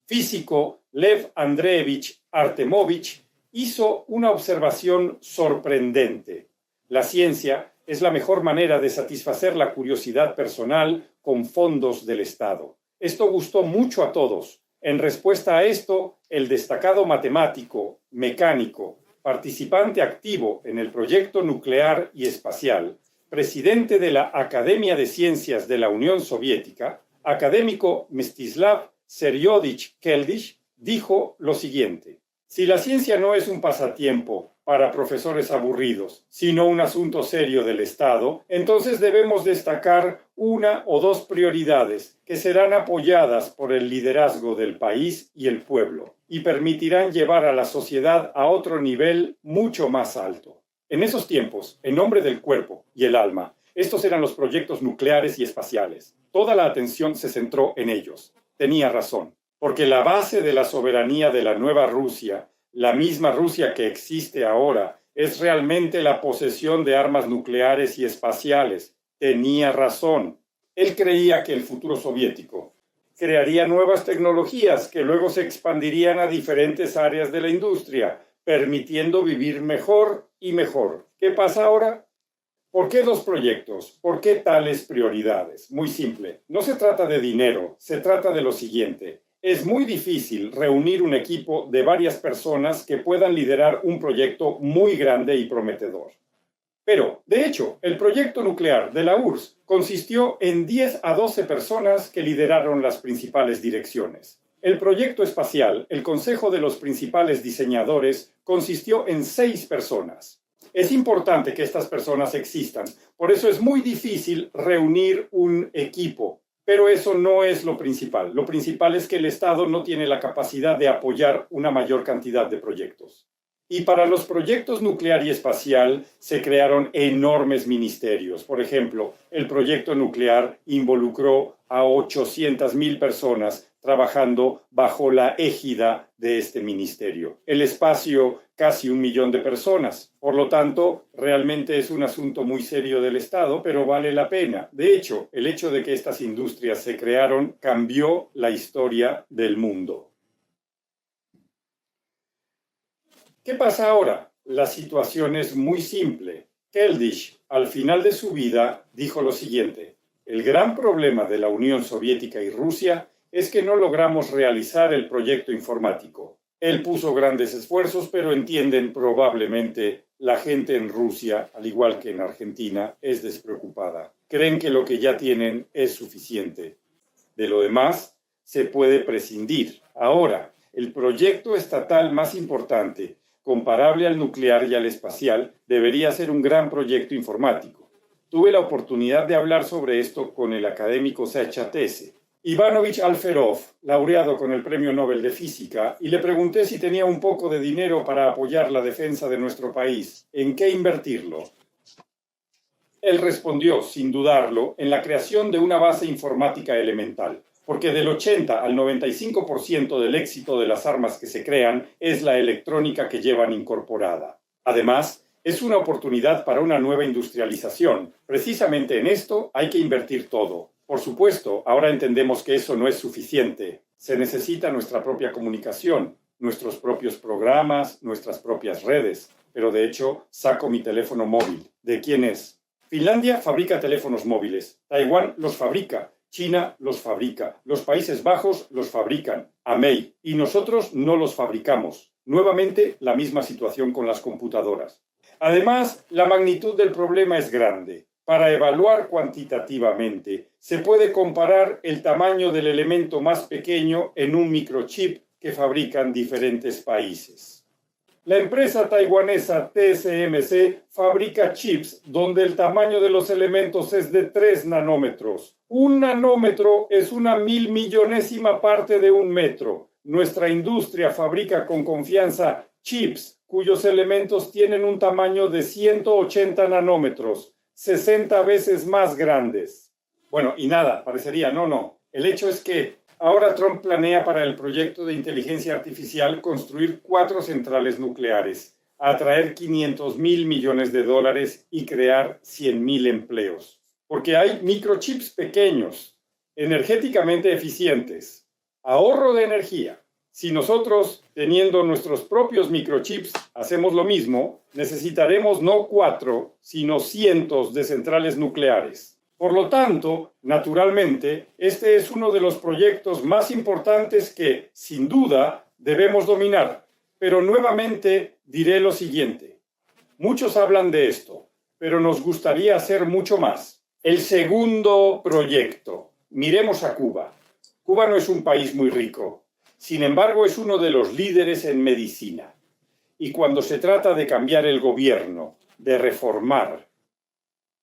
físico, Lev Andreevich Artemovich, hizo una observación sorprendente. La ciencia es la mejor manera de satisfacer la curiosidad personal con fondos del Estado. Esto gustó mucho a todos. En respuesta a esto, el destacado matemático, mecánico, participante activo en el proyecto nuclear y espacial, presidente de la Academia de Ciencias de la Unión Soviética, académico Mstislav Sergeyevich dijo lo siguiente: si la ciencia no es un pasatiempo para profesores aburridos, sino un asunto serio del Estado, entonces debemos destacar una o dos prioridades que serán apoyadas por el liderazgo del país y el pueblo y permitirán llevar a la sociedad a otro nivel mucho más alto. En esos tiempos, en nombre del cuerpo y el alma, estos eran los proyectos nucleares y espaciales. Toda la atención se centró en ellos. Tenía razón, porque la base de la soberanía de la nueva Rusia, la misma Rusia que existe ahora, es realmente la posesión de armas nucleares y espaciales. Tenía razón. Él creía que el futuro soviético crearía nuevas tecnologías que luego se expandirían a diferentes áreas de la industria, permitiendo vivir mejor y mejor. ¿Qué pasa ahora? ¿Por qué dos proyectos? ¿Por qué tales prioridades? Muy simple. No se trata de dinero, se trata de lo siguiente. Es muy difícil reunir un equipo de varias personas que puedan liderar un proyecto muy grande y prometedor. Pero, de hecho, el proyecto nuclear de la URSS consistió en 10 a 12 personas que lideraron las principales direcciones. El proyecto espacial, el Consejo de los Principales Diseñadores, consistió en 6 personas. Es importante que estas personas existan, por eso es muy difícil reunir un equipo. Pero eso no es lo principal. Lo principal es que el Estado no tiene la capacidad de apoyar una mayor cantidad de proyectos. Y para los proyectos nuclear y espacial se crearon enormes ministerios. Por ejemplo, el proyecto nuclear involucró a 800,000 personas trabajando bajo la égida de este ministerio. El espacio, casi 1 millón de personas. Por lo tanto, realmente es un asunto muy serio del Estado, pero vale la pena. De hecho, el hecho de que estas industrias se crearon cambió la historia del mundo. ¿Qué pasa ahora? La situación es muy simple. Keldysh, al final de su vida, dijo lo siguiente: el gran problema de la Unión Soviética y Rusia es que no logramos realizar el proyecto informático. Él puso grandes esfuerzos, pero entienden probablemente la gente en Rusia, al igual que en Argentina, es despreocupada. Creen que lo que ya tienen es suficiente. De lo demás, se puede prescindir. Ahora, el proyecto estatal más importante, comparable al nuclear y al espacial, debería ser un gran proyecto informático. Tuve la oportunidad de hablar sobre esto con el académico Sacha Tese, Ivanovich Alferov, laureado con el Premio Nobel de Física, y le pregunté si tenía un poco de dinero para apoyar la defensa de nuestro país. ¿En qué invertirlo? Él respondió, sin dudarlo, en la creación de una base informática elemental, porque del 80 al 95% del éxito de las armas que se crean es la electrónica que llevan incorporada. Además, es una oportunidad para una nueva industrialización. Precisamente en esto hay que invertir todo. Por supuesto, ahora entendemos que eso no es suficiente. Se necesita nuestra propia comunicación, nuestros propios programas, nuestras propias redes. Pero de hecho, saco mi teléfono móvil. ¿De quién es? Finlandia fabrica teléfonos móviles. Taiwán los fabrica. China los fabrica. Los Países Bajos los fabrican. Amey. Y nosotros no los fabricamos. Nuevamente, la misma situación con las computadoras. Además, la magnitud del problema es grande. Para evaluar cuantitativamente, se puede comparar el tamaño del elemento más pequeño en un microchip que fabrican diferentes países. La empresa taiwanesa TSMC fabrica chips donde el tamaño de los elementos es de 3 nanómetros. Un nanómetro es una 1.000.000.000ª parte de un metro. Nuestra industria fabrica con confianza chips cuyos elementos tienen un tamaño de 180 nanómetros. 60 veces más grandes. Bueno, y nada, parecería, no. El hecho es que ahora Trump planea para el proyecto de inteligencia artificial construir 4 centrales nucleares, atraer $500 mil millones y crear 100.000 empleos. Porque hay microchips pequeños, energéticamente eficientes, ahorro de energía. Si nosotros, teniendo nuestros propios microchips, hacemos lo mismo, necesitaremos no 4, sino cientos de centrales nucleares. Por lo tanto, naturalmente, este es uno de los proyectos más importantes que, sin duda, debemos dominar. Pero nuevamente diré lo siguiente. Muchos hablan de esto, pero nos gustaría hacer mucho más. El segundo proyecto. Miremos a Cuba. Cuba no es un país muy rico. Sin embargo, es uno de los líderes en medicina. Y cuando se trata de cambiar el gobierno, de reformar,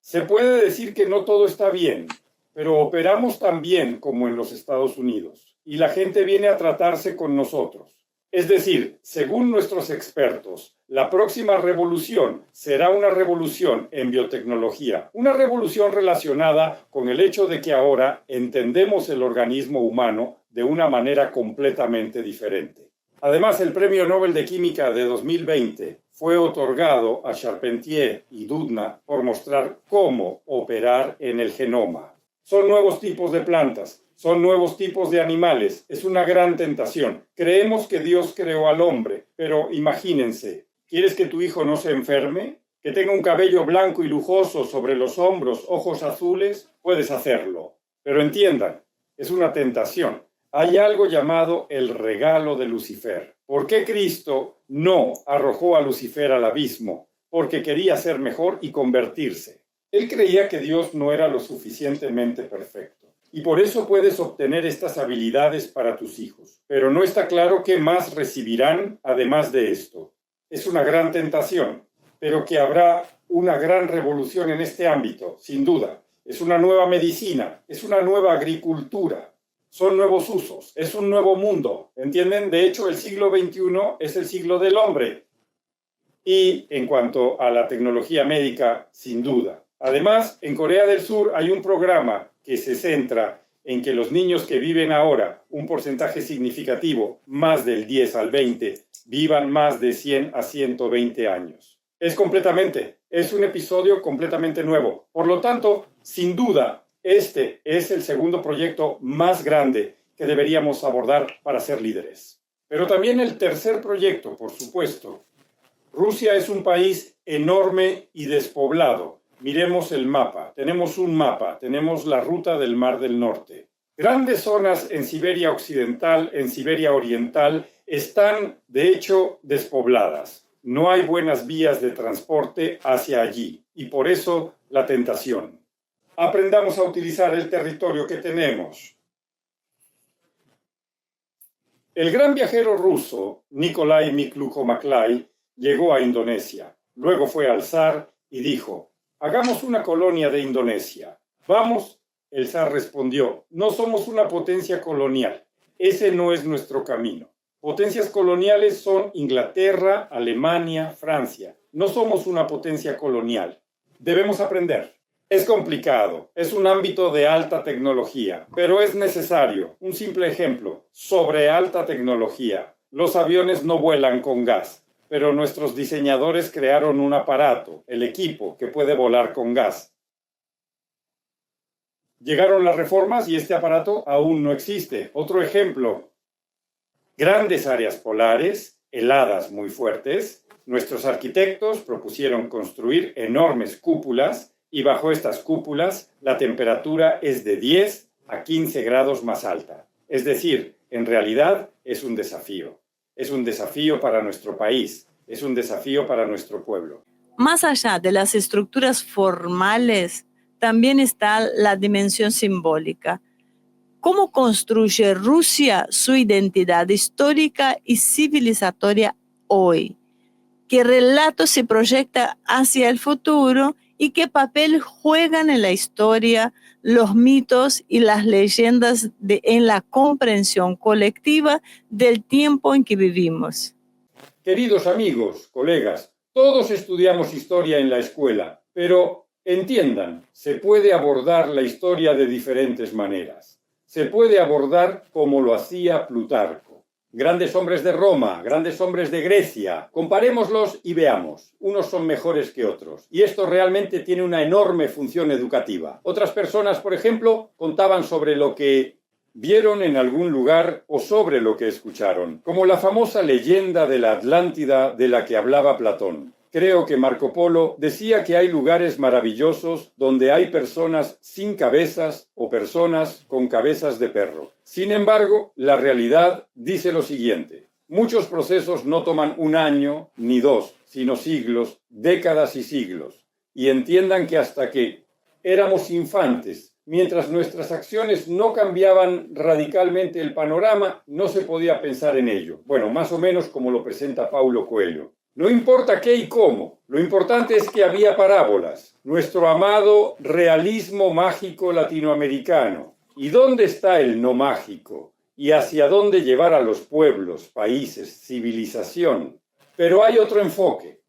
se puede decir que no todo está bien, pero operamos tan bien como en los Estados Unidos. Y la gente viene a tratarse con nosotros. Es decir, según nuestros expertos, la próxima revolución será una revolución en biotecnología, una revolución relacionada con el hecho de que ahora entendemos el organismo humano de una manera completamente diferente. Además, el Premio Nobel de Química de 2020 fue otorgado a Charpentier y Doudna por mostrar cómo operar en el genoma. Son nuevos tipos de plantas, son nuevos tipos de animales. Es una gran tentación. Creemos que Dios creó al hombre, pero imagínense, ¿quieres que tu hijo no se enferme? ¿Que tenga un cabello blanco y lujoso sobre los hombros, ojos azules? Puedes hacerlo. Pero entiendan, es una tentación. Hay algo llamado el regalo de Lucifer. ¿Por qué Cristo no arrojó a Lucifer al abismo? Porque quería ser mejor y convertirse. Él creía que Dios no era lo suficientemente perfecto. Y por eso puedes obtener estas habilidades para tus hijos. Pero no está claro qué más recibirán además de esto. Es una gran tentación, pero que habrá una gran revolución en este ámbito, sin duda. Es una nueva medicina, es una nueva agricultura. Son nuevos usos, es un nuevo mundo, ¿entienden? De hecho, el siglo XXI es el siglo del hombre. Y en cuanto a la tecnología médica, sin duda. Además, en Corea del Sur hay un programa que se centra en que los niños que viven ahora, un porcentaje significativo, más del 10 al 20, vivan más de 100 a 120 años. Es un episodio completamente nuevo. Por lo tanto, sin duda, este es el segundo proyecto más grande que deberíamos abordar para ser líderes. Pero también el tercer proyecto, por supuesto, Rusia es un país enorme y despoblado. Miremos el mapa. Tenemos un mapa. Tenemos la ruta del Mar del Norte. Grandes zonas en Siberia Occidental, en Siberia Oriental, están, de hecho, despobladas. No hay buenas vías de transporte hacia allí y por eso la tentación. Aprendamos a utilizar el territorio que tenemos. El gran viajero ruso Nikolai Miklukho-Maklay llegó a Indonesia. Luego fue al zar y dijo: hagamos una colonia de Indonesia. ¿Vamos? El zar respondió: no somos una potencia colonial. Ese no es nuestro camino. Potencias coloniales son Inglaterra, Alemania, Francia. No somos una potencia colonial. Debemos aprender. Es complicado, es un ámbito de alta tecnología, pero es necesario. Un simple ejemplo, sobre alta tecnología. Los aviones no vuelan con gas, pero nuestros diseñadores crearon un aparato, el equipo, que puede volar con gas. Llegaron las reformas y este aparato aún no existe. Otro ejemplo, grandes áreas polares, heladas muy fuertes. Nuestros arquitectos propusieron construir enormes cúpulas y bajo estas cúpulas la temperatura es de 10 a 15 grados más alta. Es decir, en realidad es un desafío. Es un desafío para nuestro país, es un desafío para nuestro pueblo. Más allá de las estructuras formales, también está la dimensión simbólica. ¿Cómo construye Rusia su identidad histórica y civilizatoria hoy? ¿Qué relato se proyecta hacia el futuro y qué papel juegan en la historia los mitos y las leyendas en la comprensión colectiva del tiempo en que vivimos? Queridos amigos, colegas, todos estudiamos historia en la escuela, pero entiendan, se puede abordar la historia de diferentes maneras. Se puede abordar como lo hacía Plutarco. Grandes hombres de Roma, grandes hombres de Grecia, comparémoslos y veamos. Unos son mejores que otros. Y esto realmente tiene una enorme función educativa. Otras personas, por ejemplo, contaban sobre lo que vieron en algún lugar o sobre lo que escucharon, como la famosa leyenda de la Atlántida de la que hablaba Platón. Creo que Marco Polo decía que hay lugares maravillosos donde hay personas sin cabezas o personas con cabezas de perro. Sin embargo, la realidad dice lo siguiente: muchos procesos no toman un año ni dos, sino siglos, décadas y siglos. Y entiendan que hasta que éramos infantes, mientras nuestras acciones no cambiaban radicalmente el panorama, no se podía pensar en ello. Bueno, más o menos como lo presenta Paulo Coelho. No importa qué y cómo, lo importante es que había parábolas. Nuestro amado realismo mágico latinoamericano. ¿Y dónde está el no mágico? ¿Y hacia dónde llevar a los pueblos, países, civilización? Pero hay otro enfoque.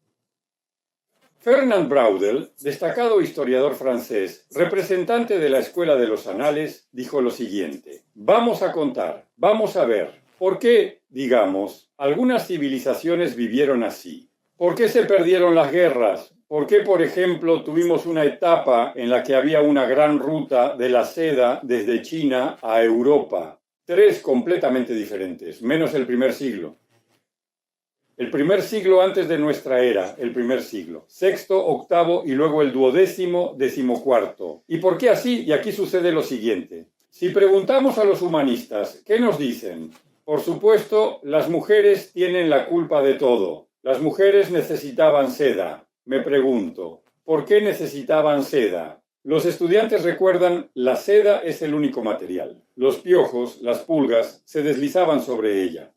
Fernand Braudel, destacado historiador francés, representante de la Escuela de los Anales, dijo lo siguiente: vamos a contar, vamos a ver. ¿Por qué, digamos, algunas civilizaciones vivieron así? ¿Por qué se perdieron las guerras? ¿Por qué, por ejemplo, tuvimos una etapa en la que había una gran ruta de la seda desde China a Europa? 3 completamente diferentes, menos el primer siglo. El primer siglo antes de nuestra era, el primer siglo. 6º, 8º y luego el 12º, 14º. ¿Y por qué así? Y aquí sucede lo siguiente. Si preguntamos a los humanistas, ¿qué nos dicen? Por supuesto, las mujeres tienen la culpa de todo. Las mujeres necesitaban seda. Me pregunto, ¿por qué necesitaban seda? Los estudiantes recuerdan, la seda es el único material. Los piojos, las pulgas, se deslizaban sobre ella.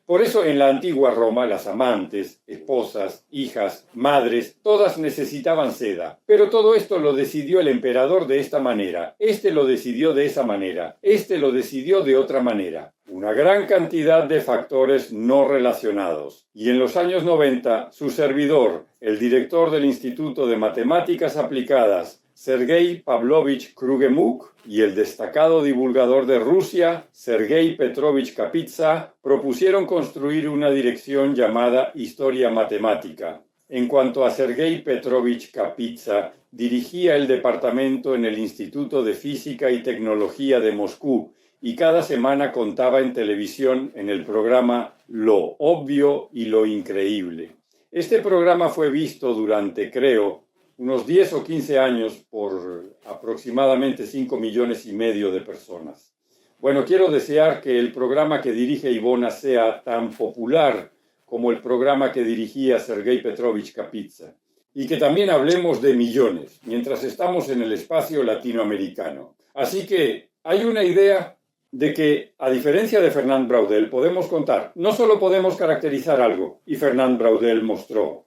Por eso en la antigua Roma las amantes, esposas, hijas, madres, todas necesitaban seda. Pero todo esto lo decidió el emperador de esta manera. Este lo decidió de esa manera. Este lo decidió de otra manera. Una gran cantidad de factores no relacionados. Y en los años 90, su servidor, el director del Instituto de Matemáticas Aplicadas, Sergei Pavlovich Krugemuk, y el destacado divulgador de Rusia, Sergei Petrovich Kapitsa, propusieron construir una dirección llamada Historia Matemática. En cuanto a Sergei Petrovich Kapitsa, dirigía el departamento en el Instituto de Física y Tecnología de Moscú y cada semana contaba en televisión en el programa Lo Obvio y lo Increíble. Este programa fue visto durante, creo, unos 10 o 15 años por aproximadamente 5,5 millones de personas. Bueno, quiero desear que el programa que dirige Ivona sea tan popular como el programa que dirigía Sergei Petrovich Kapitsa, y que también hablemos de millones, mientras estamos en el espacio latinoamericano. Así que hay una idea de que, a diferencia de Fernand Braudel, podemos contar, no solo podemos caracterizar algo, y Fernand Braudel mostró.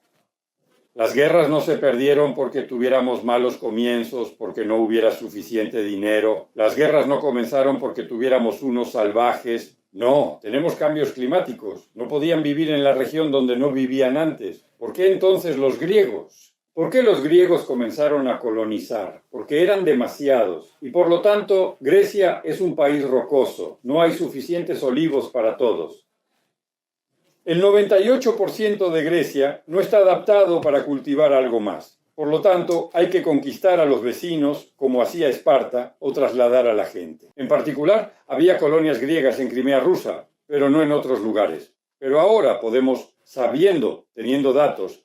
Las guerras no se perdieron porque tuviéramos malos comienzos, porque no hubiera suficiente dinero. Las guerras no comenzaron porque tuviéramos unos salvajes. No, tenemos cambios climáticos. No podían vivir en la región donde no vivían antes. ¿Por qué entonces los griegos? ¿Por qué los griegos comenzaron a colonizar? Porque eran demasiados. Y por lo tanto, Grecia es un país rocoso. No hay suficientes olivos para todos. El 98% de Grecia no está adaptado para cultivar algo más. Por lo tanto, hay que conquistar a los vecinos, como hacía Esparta, o trasladar a la gente. En particular, había colonias griegas en Crimea rusa, pero no en otros lugares. Pero ahora podemos, teniendo datos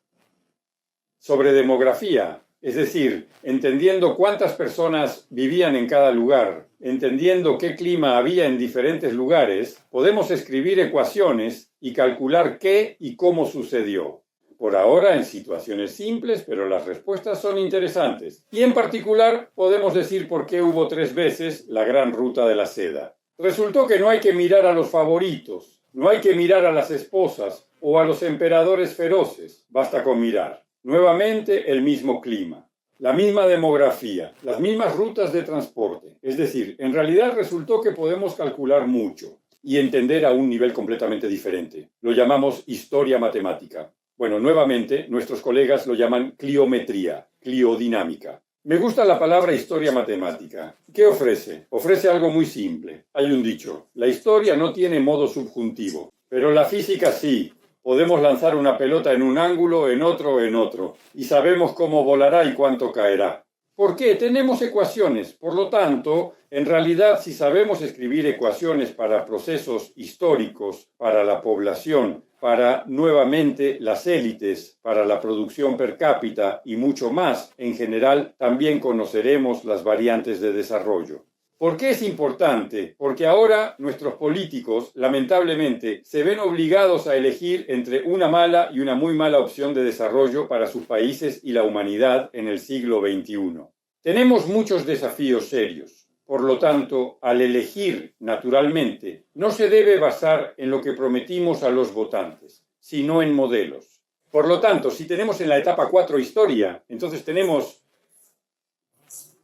sobre demografía, es decir, entendiendo cuántas personas vivían en cada lugar, entendiendo qué clima había en diferentes lugares, podemos escribir ecuaciones y calcular qué y cómo sucedió. Por ahora en situaciones simples, pero las respuestas son interesantes. Y en particular podemos decir por qué hubo 3 veces la gran ruta de la seda. Resultó que no hay que mirar a los favoritos, no hay que mirar a las esposas o a los emperadores feroces, basta con mirar. Nuevamente el mismo clima, la misma demografía, las mismas rutas de transporte. Es decir, en realidad resultó que podemos calcular mucho y entender a un nivel completamente diferente. Lo llamamos historia matemática. Bueno, nuevamente nuestros colegas lo llaman cliometría, cliodinámica. Me gusta la palabra historia matemática. ¿Qué ofrece? Ofrece algo muy simple. Hay un dicho, la historia no tiene modo subjuntivo, pero la física sí. Podemos lanzar una pelota en un ángulo, en otro, y sabemos cómo volará y cuánto caerá. ¿Por qué? Tenemos ecuaciones. Por lo tanto, en realidad, si sabemos escribir ecuaciones para procesos históricos, para la población, para nuevamente las élites, para la producción per cápita y mucho más, en general, también conoceremos las variantes de desarrollo. ¿Por qué es importante? Porque ahora nuestros políticos, lamentablemente, se ven obligados a elegir entre una mala y una muy mala opción de desarrollo para sus países y la humanidad en el siglo XXI. Tenemos muchos desafíos serios. Por lo tanto, al elegir, naturalmente, no se debe basar en lo que prometimos a los votantes, sino en modelos. Por lo tanto, si tenemos en la etapa 4 historia, entonces tenemos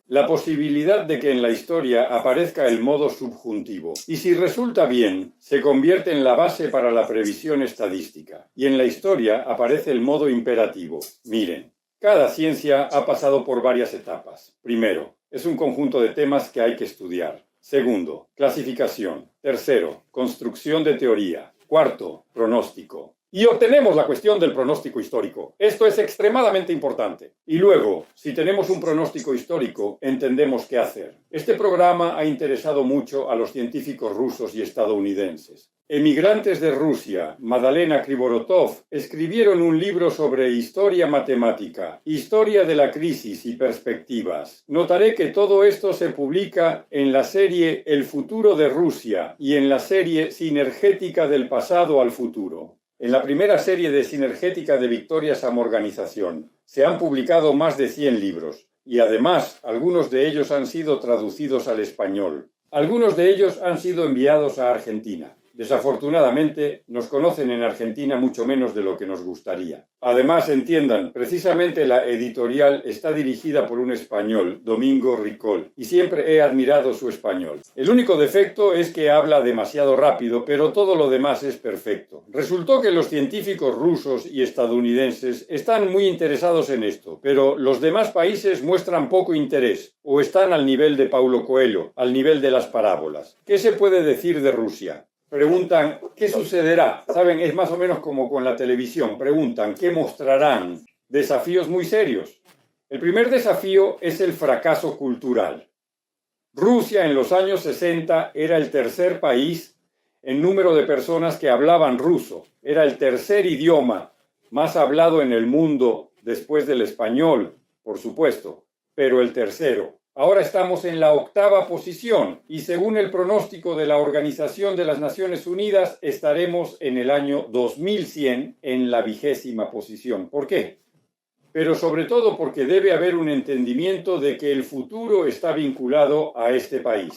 la posibilidad de que en la historia aparezca el modo subjuntivo. Y si resulta bien, se convierte en la base para la previsión estadística. Y en la historia aparece el modo imperativo. Miren, cada ciencia ha pasado por varias etapas. Primero, es un conjunto de temas que hay que estudiar. Segundo, clasificación. Tercero, construcción de teoría. Cuarto, pronóstico. Y obtenemos la cuestión del pronóstico histórico. Esto es extremadamente importante. Y luego, si tenemos un pronóstico histórico, entendemos qué hacer. Este programa ha interesado mucho a los científicos rusos y estadounidenses. Emigrantes de Rusia, Madalena Krivorotov, escribieron un libro sobre historia matemática, historia de la crisis y perspectivas. Notaré que todo esto se publica en la serie El futuro de Rusia y en la serie Sinergética del pasado al futuro. En la primera serie de Sinergética de Victoria Samorganización se han publicado más de 100 libros y además algunos de ellos han sido traducidos al español. Algunos de ellos han sido enviados a Argentina. Desafortunadamente, nos conocen en Argentina mucho menos de lo que nos gustaría. Además, entiendan, precisamente la editorial está dirigida por un español, Domingo Ricoll, y siempre he admirado su español. El único defecto es que habla demasiado rápido, pero todo lo demás es perfecto. Resultó que los científicos rusos y estadounidenses están muy interesados en esto, pero los demás países muestran poco interés, o están al nivel de Paulo Coelho, al nivel de las parábolas. ¿Qué se puede decir de Rusia? Preguntan, ¿qué sucederá? Saben, es más o menos como con la televisión. Preguntan, ¿qué mostrarán? Desafíos muy serios. El primer desafío es el fracaso cultural. Rusia en los años 60 era el tercer país en número de personas que hablaban ruso. Era el tercer idioma más hablado en el mundo después del español, por supuesto, pero el tercero. Ahora estamos en la 8ª posición y según el pronóstico de la Organización de las Naciones Unidas estaremos en el año 2100 en la 20ª posición. ¿Por qué? Pero sobre todo porque debe haber un entendimiento de que el futuro está vinculado a este país.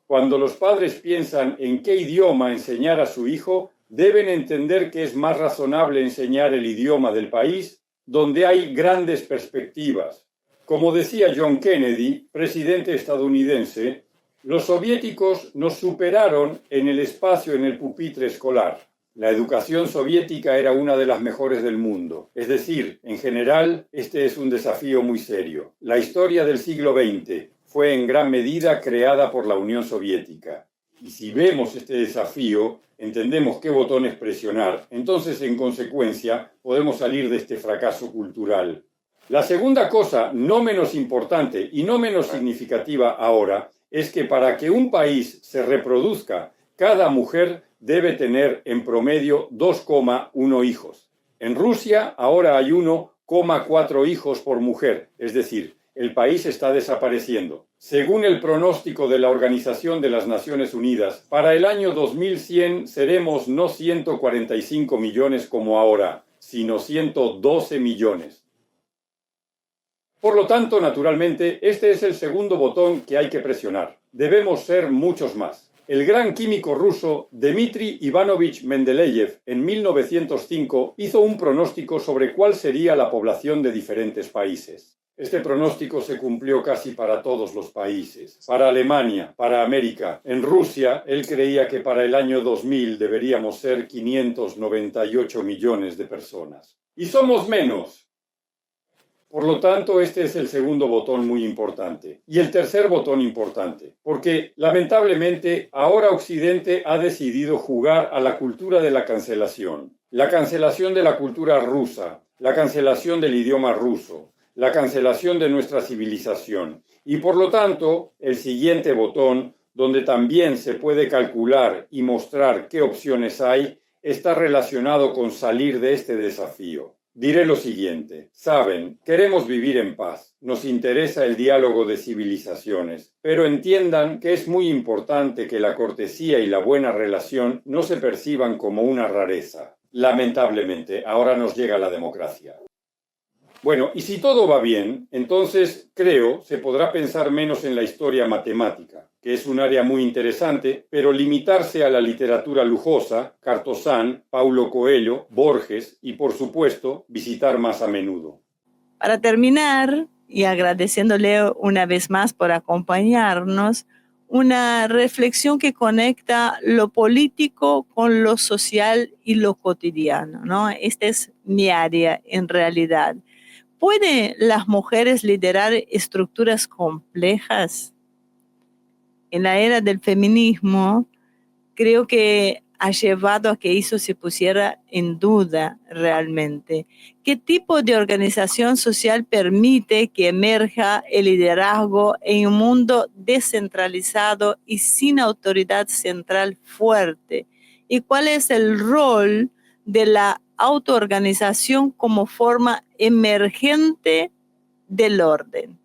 Cuando los padres piensan en qué idioma enseñar a su hijo, deben entender que es más razonable enseñar el idioma del país donde hay grandes perspectivas. Como decía John Kennedy, presidente estadounidense, los soviéticos nos superaron en el espacio en el pupitre escolar. La educación soviética era una de las mejores del mundo. Es decir, en general, este es un desafío muy serio. La historia del siglo XX fue en gran medida creada por la Unión Soviética. Y si vemos este desafío, entendemos qué botones presionar. Entonces, en consecuencia, podemos salir de este fracaso cultural. La segunda cosa, no menos importante y no menos significativa ahora, es que para que un país se reproduzca, cada mujer debe tener en promedio 2,1 hijos. En Rusia ahora hay 1,4 hijos por mujer, es decir, el país está desapareciendo. Según el pronóstico de la Organización de las Naciones Unidas, para el año 2100 seremos no 145 millones como ahora, sino 112 millones. Por lo tanto, naturalmente, este es el segundo botón que hay que presionar. Debemos ser muchos más. El gran químico ruso Dmitri Ivanovich Mendeleev en 1905 hizo un pronóstico sobre cuál sería la población de diferentes países. Este pronóstico se cumplió casi para todos los países. Para Alemania, para América. En Rusia, él creía que para el año 2000 deberíamos ser 598 millones de personas. Y somos menos. Por lo tanto, este es el segundo botón muy importante. Y el tercer botón importante, porque lamentablemente ahora Occidente ha decidido jugar a la cultura de la cancelación. La cancelación de la cultura rusa, la cancelación del idioma ruso, la cancelación de nuestra civilización. Y por lo tanto, el siguiente botón, donde también se puede calcular y mostrar qué opciones hay, está relacionado con salir de este desafío. Diré lo siguiente, saben, queremos vivir en paz, nos interesa el diálogo de civilizaciones, pero entiendan que es muy importante que la cortesía y la buena relación no se perciban como una rareza. Lamentablemente, ahora nos llega la democracia. Bueno, y si todo va bien, entonces, creo, se podrá pensar menos en la historia matemática, que es un área muy interesante, pero limitarse a la literatura lujosa, Cartosán, Paulo Coelho, Borges y, por supuesto, visitar más a menudo. Para terminar, y agradeciéndole una vez más por acompañarnos, una reflexión que conecta lo político con lo social y lo cotidiano, ¿no? Esta es mi área en realidad. ¿Pueden las mujeres liderar estructuras complejas? En la era del feminismo, creo que ha llevado a que eso se pusiera en duda realmente. ¿Qué tipo de organización social permite que emerja el liderazgo en un mundo descentralizado y sin autoridad central fuerte? ¿Y cuál es el rol de la autoorganización como forma emergente del orden?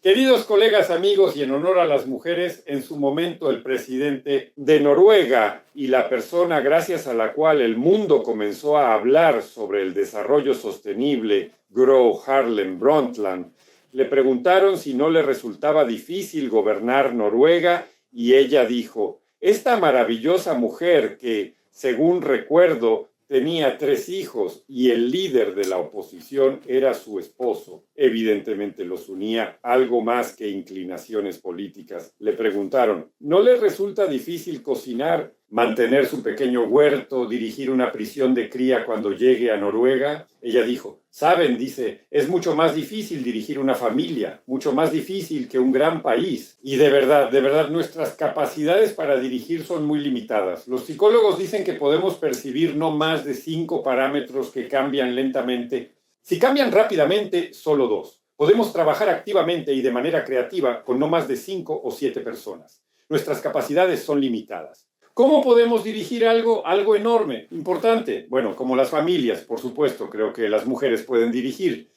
Queridos colegas, amigos, y en honor a las mujeres, en su momento el presidente de Noruega y la persona gracias a la cual el mundo comenzó a hablar sobre el desarrollo sostenible, Gro Harlem Brundtland, le preguntaron si no le resultaba difícil gobernar Noruega y ella dijo, esta maravillosa mujer que, según recuerdo, tenía 3 hijos y el líder de la oposición era su esposo. Evidentemente los unía algo más que inclinaciones políticas. Le preguntaron, ¿no le resulta difícil cocinar, mantener su pequeño huerto, dirigir una prisión de cría cuando llegue a Noruega? Ella dijo, saben, dice, es mucho más difícil dirigir una familia, mucho más difícil que un gran país. Y de verdad, nuestras capacidades para dirigir son muy limitadas. Los psicólogos dicen que podemos percibir no más de 5 parámetros que cambian lentamente. Si cambian rápidamente, solo 2. Podemos trabajar activamente y de manera creativa con no más de 5 o 7 personas. Nuestras capacidades son limitadas. ¿Cómo podemos dirigir algo enorme, importante? Bueno, como las familias, por supuesto, creo que las mujeres pueden dirigir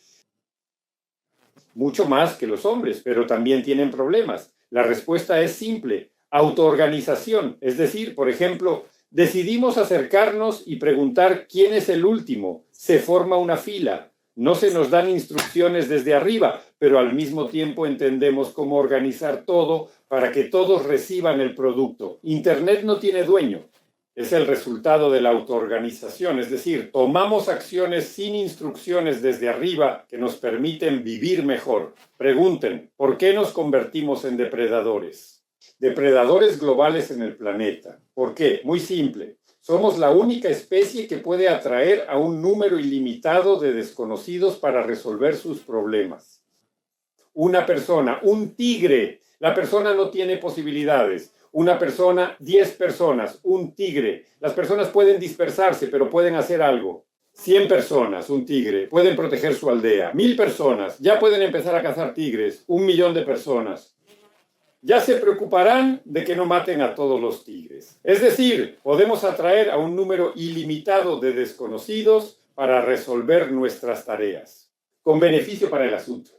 mucho más que los hombres, pero también tienen problemas. La respuesta es simple: autoorganización. Es decir, por ejemplo, decidimos acercarnos y preguntar quién es el último. Se forma una fila. No se nos dan instrucciones desde arriba, pero al mismo tiempo entendemos cómo organizar todo para que todos reciban el producto. Internet no tiene dueño. Es el resultado de la autoorganización, es decir, tomamos acciones sin instrucciones desde arriba que nos permiten vivir mejor. Pregunten, ¿por qué nos convertimos en depredadores? Depredadores globales en el planeta. ¿Por qué? Muy simple. Somos la única especie que puede atraer a un número ilimitado de desconocidos para resolver sus problemas. Una persona, un tigre. La persona no tiene posibilidades. Una persona, 10 personas, un tigre. Las personas pueden dispersarse, pero pueden hacer algo. 100 personas, un tigre, pueden proteger su aldea. 1000 personas, ya pueden empezar a cazar tigres. 1 millón de personas. Ya se preocuparán de que no maten a todos los tigres. Es decir, podemos atraer a un número ilimitado de desconocidos para resolver nuestras tareas, con beneficio para el asunto.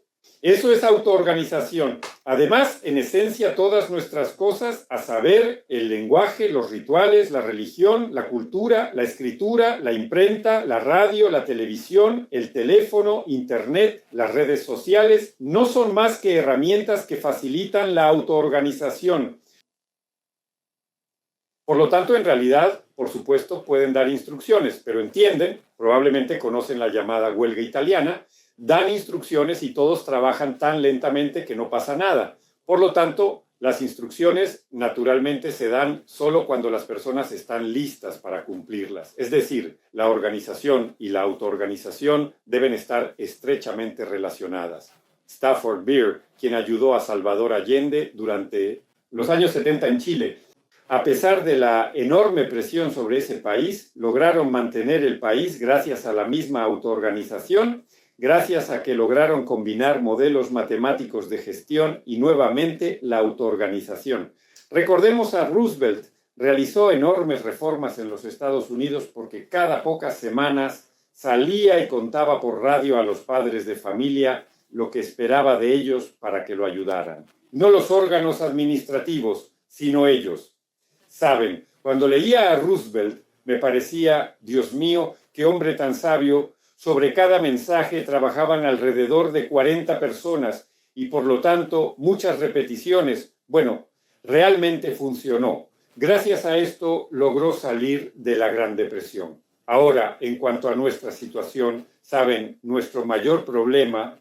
Eso es autoorganización. Además, en esencia, todas nuestras cosas, a saber, el lenguaje, los rituales, la religión, la cultura, la escritura, la imprenta, la radio, la televisión, el teléfono, internet, las redes sociales, no son más que herramientas que facilitan la autoorganización. Por lo tanto, en realidad, por supuesto, pueden dar instrucciones, pero entienden, probablemente conocen la llamada huelga italiana, dan instrucciones y todos trabajan tan lentamente que no pasa nada. Por lo tanto, las instrucciones naturalmente se dan solo cuando las personas están listas para cumplirlas. Es decir, la organización y la autoorganización deben estar estrechamente relacionadas. Stafford Beer, quien ayudó a Salvador Allende durante los años 70 en Chile, a pesar de la enorme presión sobre ese país, lograron mantener el país gracias a la misma autoorganización, gracias a que lograron combinar modelos matemáticos de gestión y nuevamente la autoorganización. Recordemos a Roosevelt, realizó enormes reformas en los Estados Unidos porque cada pocas semanas salía y contaba por radio a los padres de familia lo que esperaba de ellos para que lo ayudaran. No los órganos administrativos, sino ellos. Saben, cuando leía a Roosevelt me parecía, Dios mío, qué hombre tan sabio. Sobre cada mensaje trabajaban alrededor de 40 personas y por lo tanto muchas repeticiones. Bueno, realmente funcionó. Gracias a esto logró salir de la Gran Depresión. Ahora, en cuanto a nuestra situación, saben, nuestro mayor problema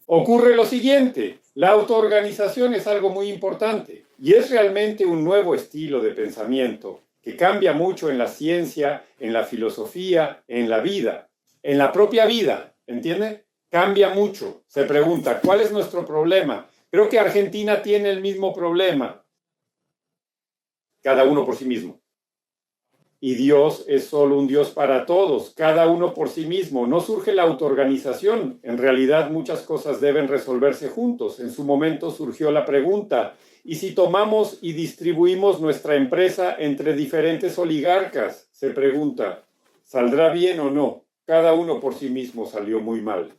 ocurre lo siguiente. La autoorganización es algo muy importante y es realmente un nuevo estilo de pensamiento que cambia mucho en la ciencia, en la filosofía, en la vida, en la propia vida, ¿entiende? Cambia mucho. Se pregunta, ¿cuál es nuestro problema? Creo que Argentina tiene el mismo problema. Cada uno por sí mismo. Y Dios es solo un Dios para todos, cada uno por sí mismo. No surge la autoorganización. En realidad muchas cosas deben resolverse juntos. En su momento surgió la pregunta, ¿y si tomamos y distribuimos nuestra empresa entre diferentes oligarcas? Se pregunta, ¿saldrá bien o no? Cada uno por sí mismo salió muy mal.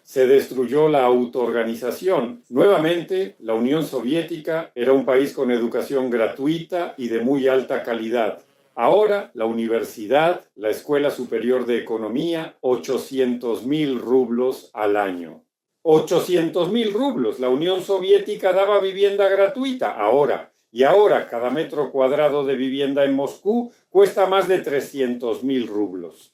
Se destruyó la autoorganización. Nuevamente, la Unión Soviética era un país con educación gratuita y de muy alta calidad. Ahora, la universidad, la Escuela Superior de Economía, 800.000 rublos al año. 800.000 rublos. La Unión Soviética daba vivienda gratuita. Ahora, cada metro cuadrado de vivienda en Moscú cuesta más de 300.000 rublos.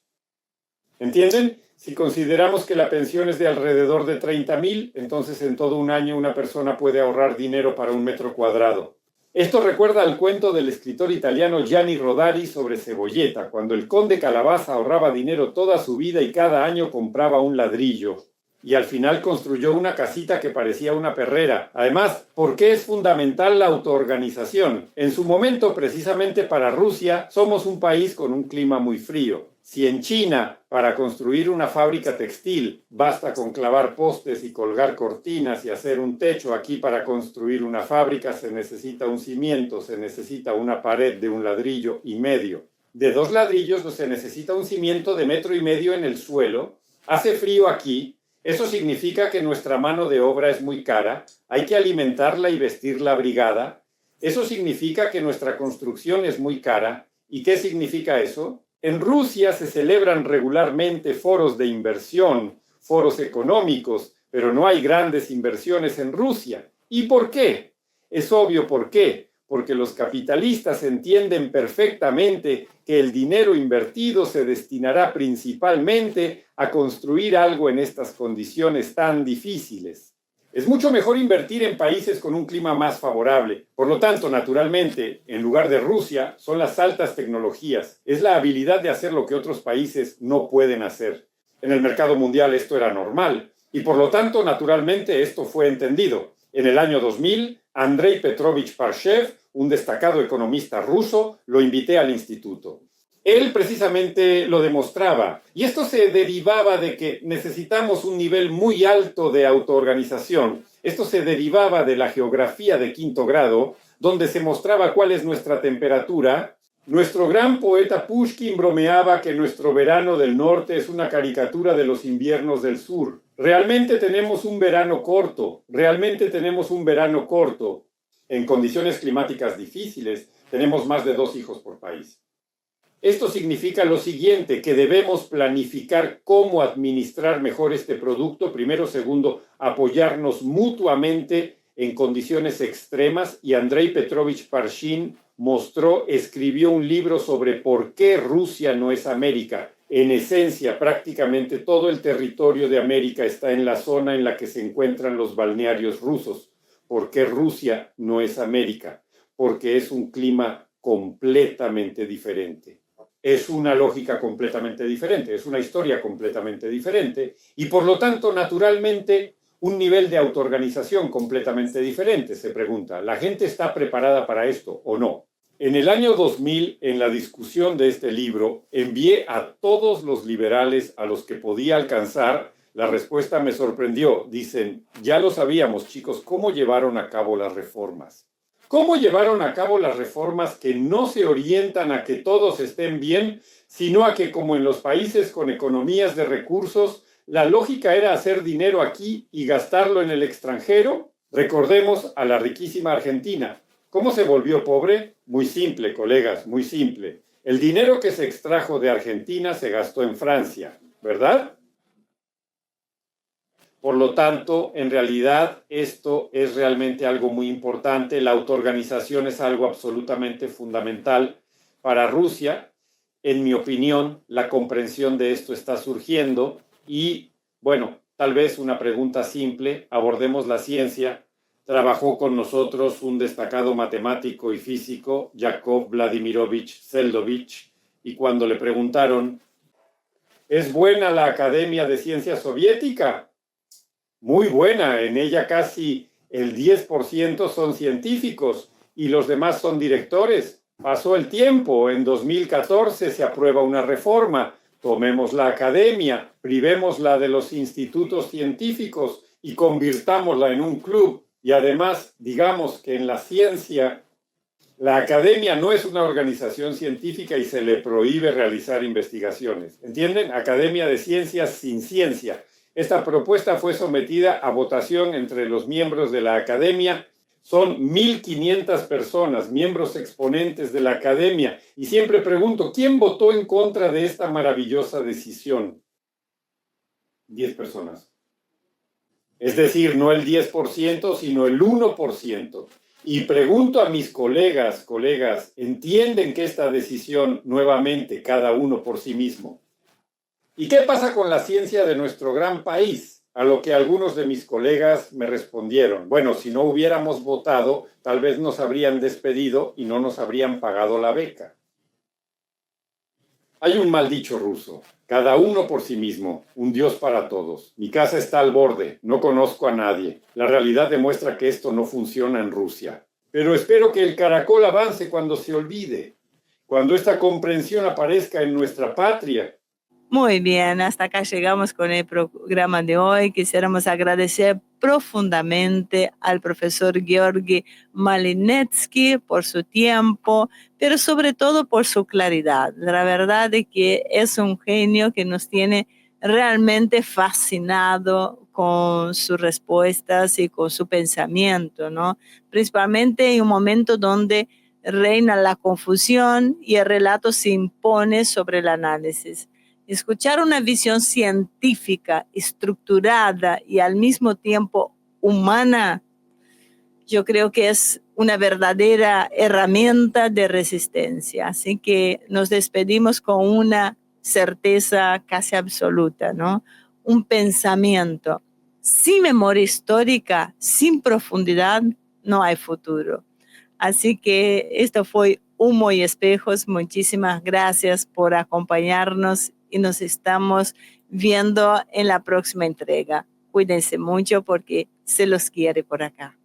¿Entienden? Si consideramos que la pensión es de alrededor de 30.000, entonces en todo un año una persona puede ahorrar dinero para un metro cuadrado. Esto recuerda al cuento del escritor italiano Gianni Rodari sobre Cebolleta, cuando el conde Calabaza ahorraba dinero toda su vida y cada año compraba un ladrillo. Y al final construyó una casita que parecía una perrera. Además, ¿por qué es fundamental la autoorganización? En su momento, precisamente para Rusia, somos un país con un clima muy frío. Si en China, para construir una fábrica textil, basta con clavar postes y colgar cortinas y hacer un techo, aquí para construir una fábrica se necesita un cimiento, se necesita una pared de 1,5 ladrillos. De 2 ladrillos se necesita un cimiento de 1,5 metros en el suelo. Hace frío aquí. Eso significa que nuestra mano de obra es muy cara. Hay que alimentarla y vestirla abrigada. Eso significa que nuestra construcción es muy cara. ¿Y qué significa eso? En Rusia se celebran regularmente foros de inversión, foros económicos, pero no hay grandes inversiones en Rusia. ¿Y por qué? Es obvio por qué. Porque los capitalistas entienden perfectamente que el dinero invertido se destinará principalmente a construir algo en estas condiciones tan difíciles. Es mucho mejor invertir en países con un clima más favorable. Por lo tanto, naturalmente, en lugar de Rusia, son las altas tecnologías. Es la habilidad de hacer lo que otros países no pueden hacer. En el mercado mundial esto era normal y por lo tanto, naturalmente, esto fue entendido. En el año 2000, Andrei Petrovich Parshev, un destacado economista ruso, lo invité al instituto. Él precisamente lo demostraba, y esto se derivaba de que necesitamos un nivel muy alto de autoorganización. Esto se derivaba de la geografía de 5º grado, donde se mostraba cuál es nuestra temperatura. Nuestro gran poeta Pushkin bromeaba que nuestro verano del norte es una caricatura de los inviernos del sur. Realmente tenemos un verano corto, En condiciones climáticas difíciles, tenemos más de 2 hijos por país. Esto significa lo siguiente, que debemos planificar cómo administrar mejor este producto. Primero, segundo, apoyarnos mutuamente en condiciones extremas. Y Andrei Petrovich Parshin escribió un libro sobre por qué Rusia no es América. En esencia, prácticamente todo el territorio de América está en la zona en la que se encuentran los balnearios rusos. ¿Por qué Rusia no es América? Porque es un clima completamente diferente. Es una lógica completamente diferente, es una historia completamente diferente y por lo tanto, naturalmente, un nivel de autoorganización completamente diferente, se pregunta. ¿La gente está preparada para esto o no? En el año 2000, en la discusión de este libro, envié a todos los liberales a los que podía alcanzar. La respuesta me sorprendió. Dicen, ya lo sabíamos, chicos, ¿cómo llevaron a cabo las reformas? ¿Cómo llevaron a cabo las reformas que no se orientan a que todos estén bien, sino a que, como en los países con economías de recursos, la lógica era hacer dinero aquí y gastarlo en el extranjero? Recordemos a la riquísima Argentina. ¿Cómo se volvió pobre? Muy simple, colegas, muy simple. El dinero que se extrajo de Argentina se gastó en Francia, ¿verdad? Por lo tanto, en realidad, esto es realmente algo muy importante. La autoorganización es algo absolutamente fundamental para Rusia. En mi opinión, la comprensión de esto está surgiendo. Y, bueno, tal vez una pregunta simple. Abordemos la ciencia. Trabajó con nosotros un destacado matemático y físico, Yakov Vladimirovich Seldovich. Y cuando le preguntaron, ¿es buena la Academia de Ciencias Soviética? Muy buena, en ella casi el 10% son científicos y los demás son directores. Pasó el tiempo, en 2014 se aprueba una reforma. Tomemos la academia, privémosla de los institutos científicos y convirtámosla en un club. Y además, digamos que en la ciencia, la academia no es una organización científica y se le prohíbe realizar investigaciones. ¿Entienden? Academia de Ciencias sin ciencia. Esta propuesta fue sometida a votación entre los miembros de la academia. Son 1.500 personas, miembros exponentes de la academia. Y siempre pregunto, ¿quién votó en contra de esta maravillosa decisión? 10 personas. Es decir, no el 10%, sino el 1%. Y pregunto a mis colegas, ¿entienden que esta decisión, nuevamente, cada uno por sí mismo? ¿Y qué pasa con la ciencia de nuestro gran país? A lo que algunos de mis colegas me respondieron, bueno, si no hubiéramos votado, tal vez nos habrían despedido y no nos habrían pagado la beca. Hay un mal dicho ruso, cada uno por sí mismo, un Dios para todos. Mi casa está al borde, no conozco a nadie. La realidad demuestra que esto no funciona en Rusia. Pero espero que el caracol avance cuando se olvide, cuando esta comprensión aparezca en nuestra patria. Muy bien, hasta acá llegamos con el programa de hoy. Quisiéramos agradecer profundamente al profesor Georgi Malinetsky por su tiempo, pero sobre todo por su claridad. La verdad es que es un genio que nos tiene realmente fascinado con sus respuestas y con su pensamiento, ¿no? Principalmente en un momento donde reina la confusión y el relato se impone sobre el análisis. Escuchar una visión científica, estructurada y al mismo tiempo humana, yo creo que es una verdadera herramienta de resistencia. Así que nos despedimos con una certeza casi absoluta, ¿no? Un pensamiento sin memoria histórica, sin profundidad, no hay futuro. Así que esto fue Humo y Espejos. Muchísimas gracias por acompañarnos y nos estamos viendo en la próxima entrega. Cuídense mucho porque se los quiere por acá.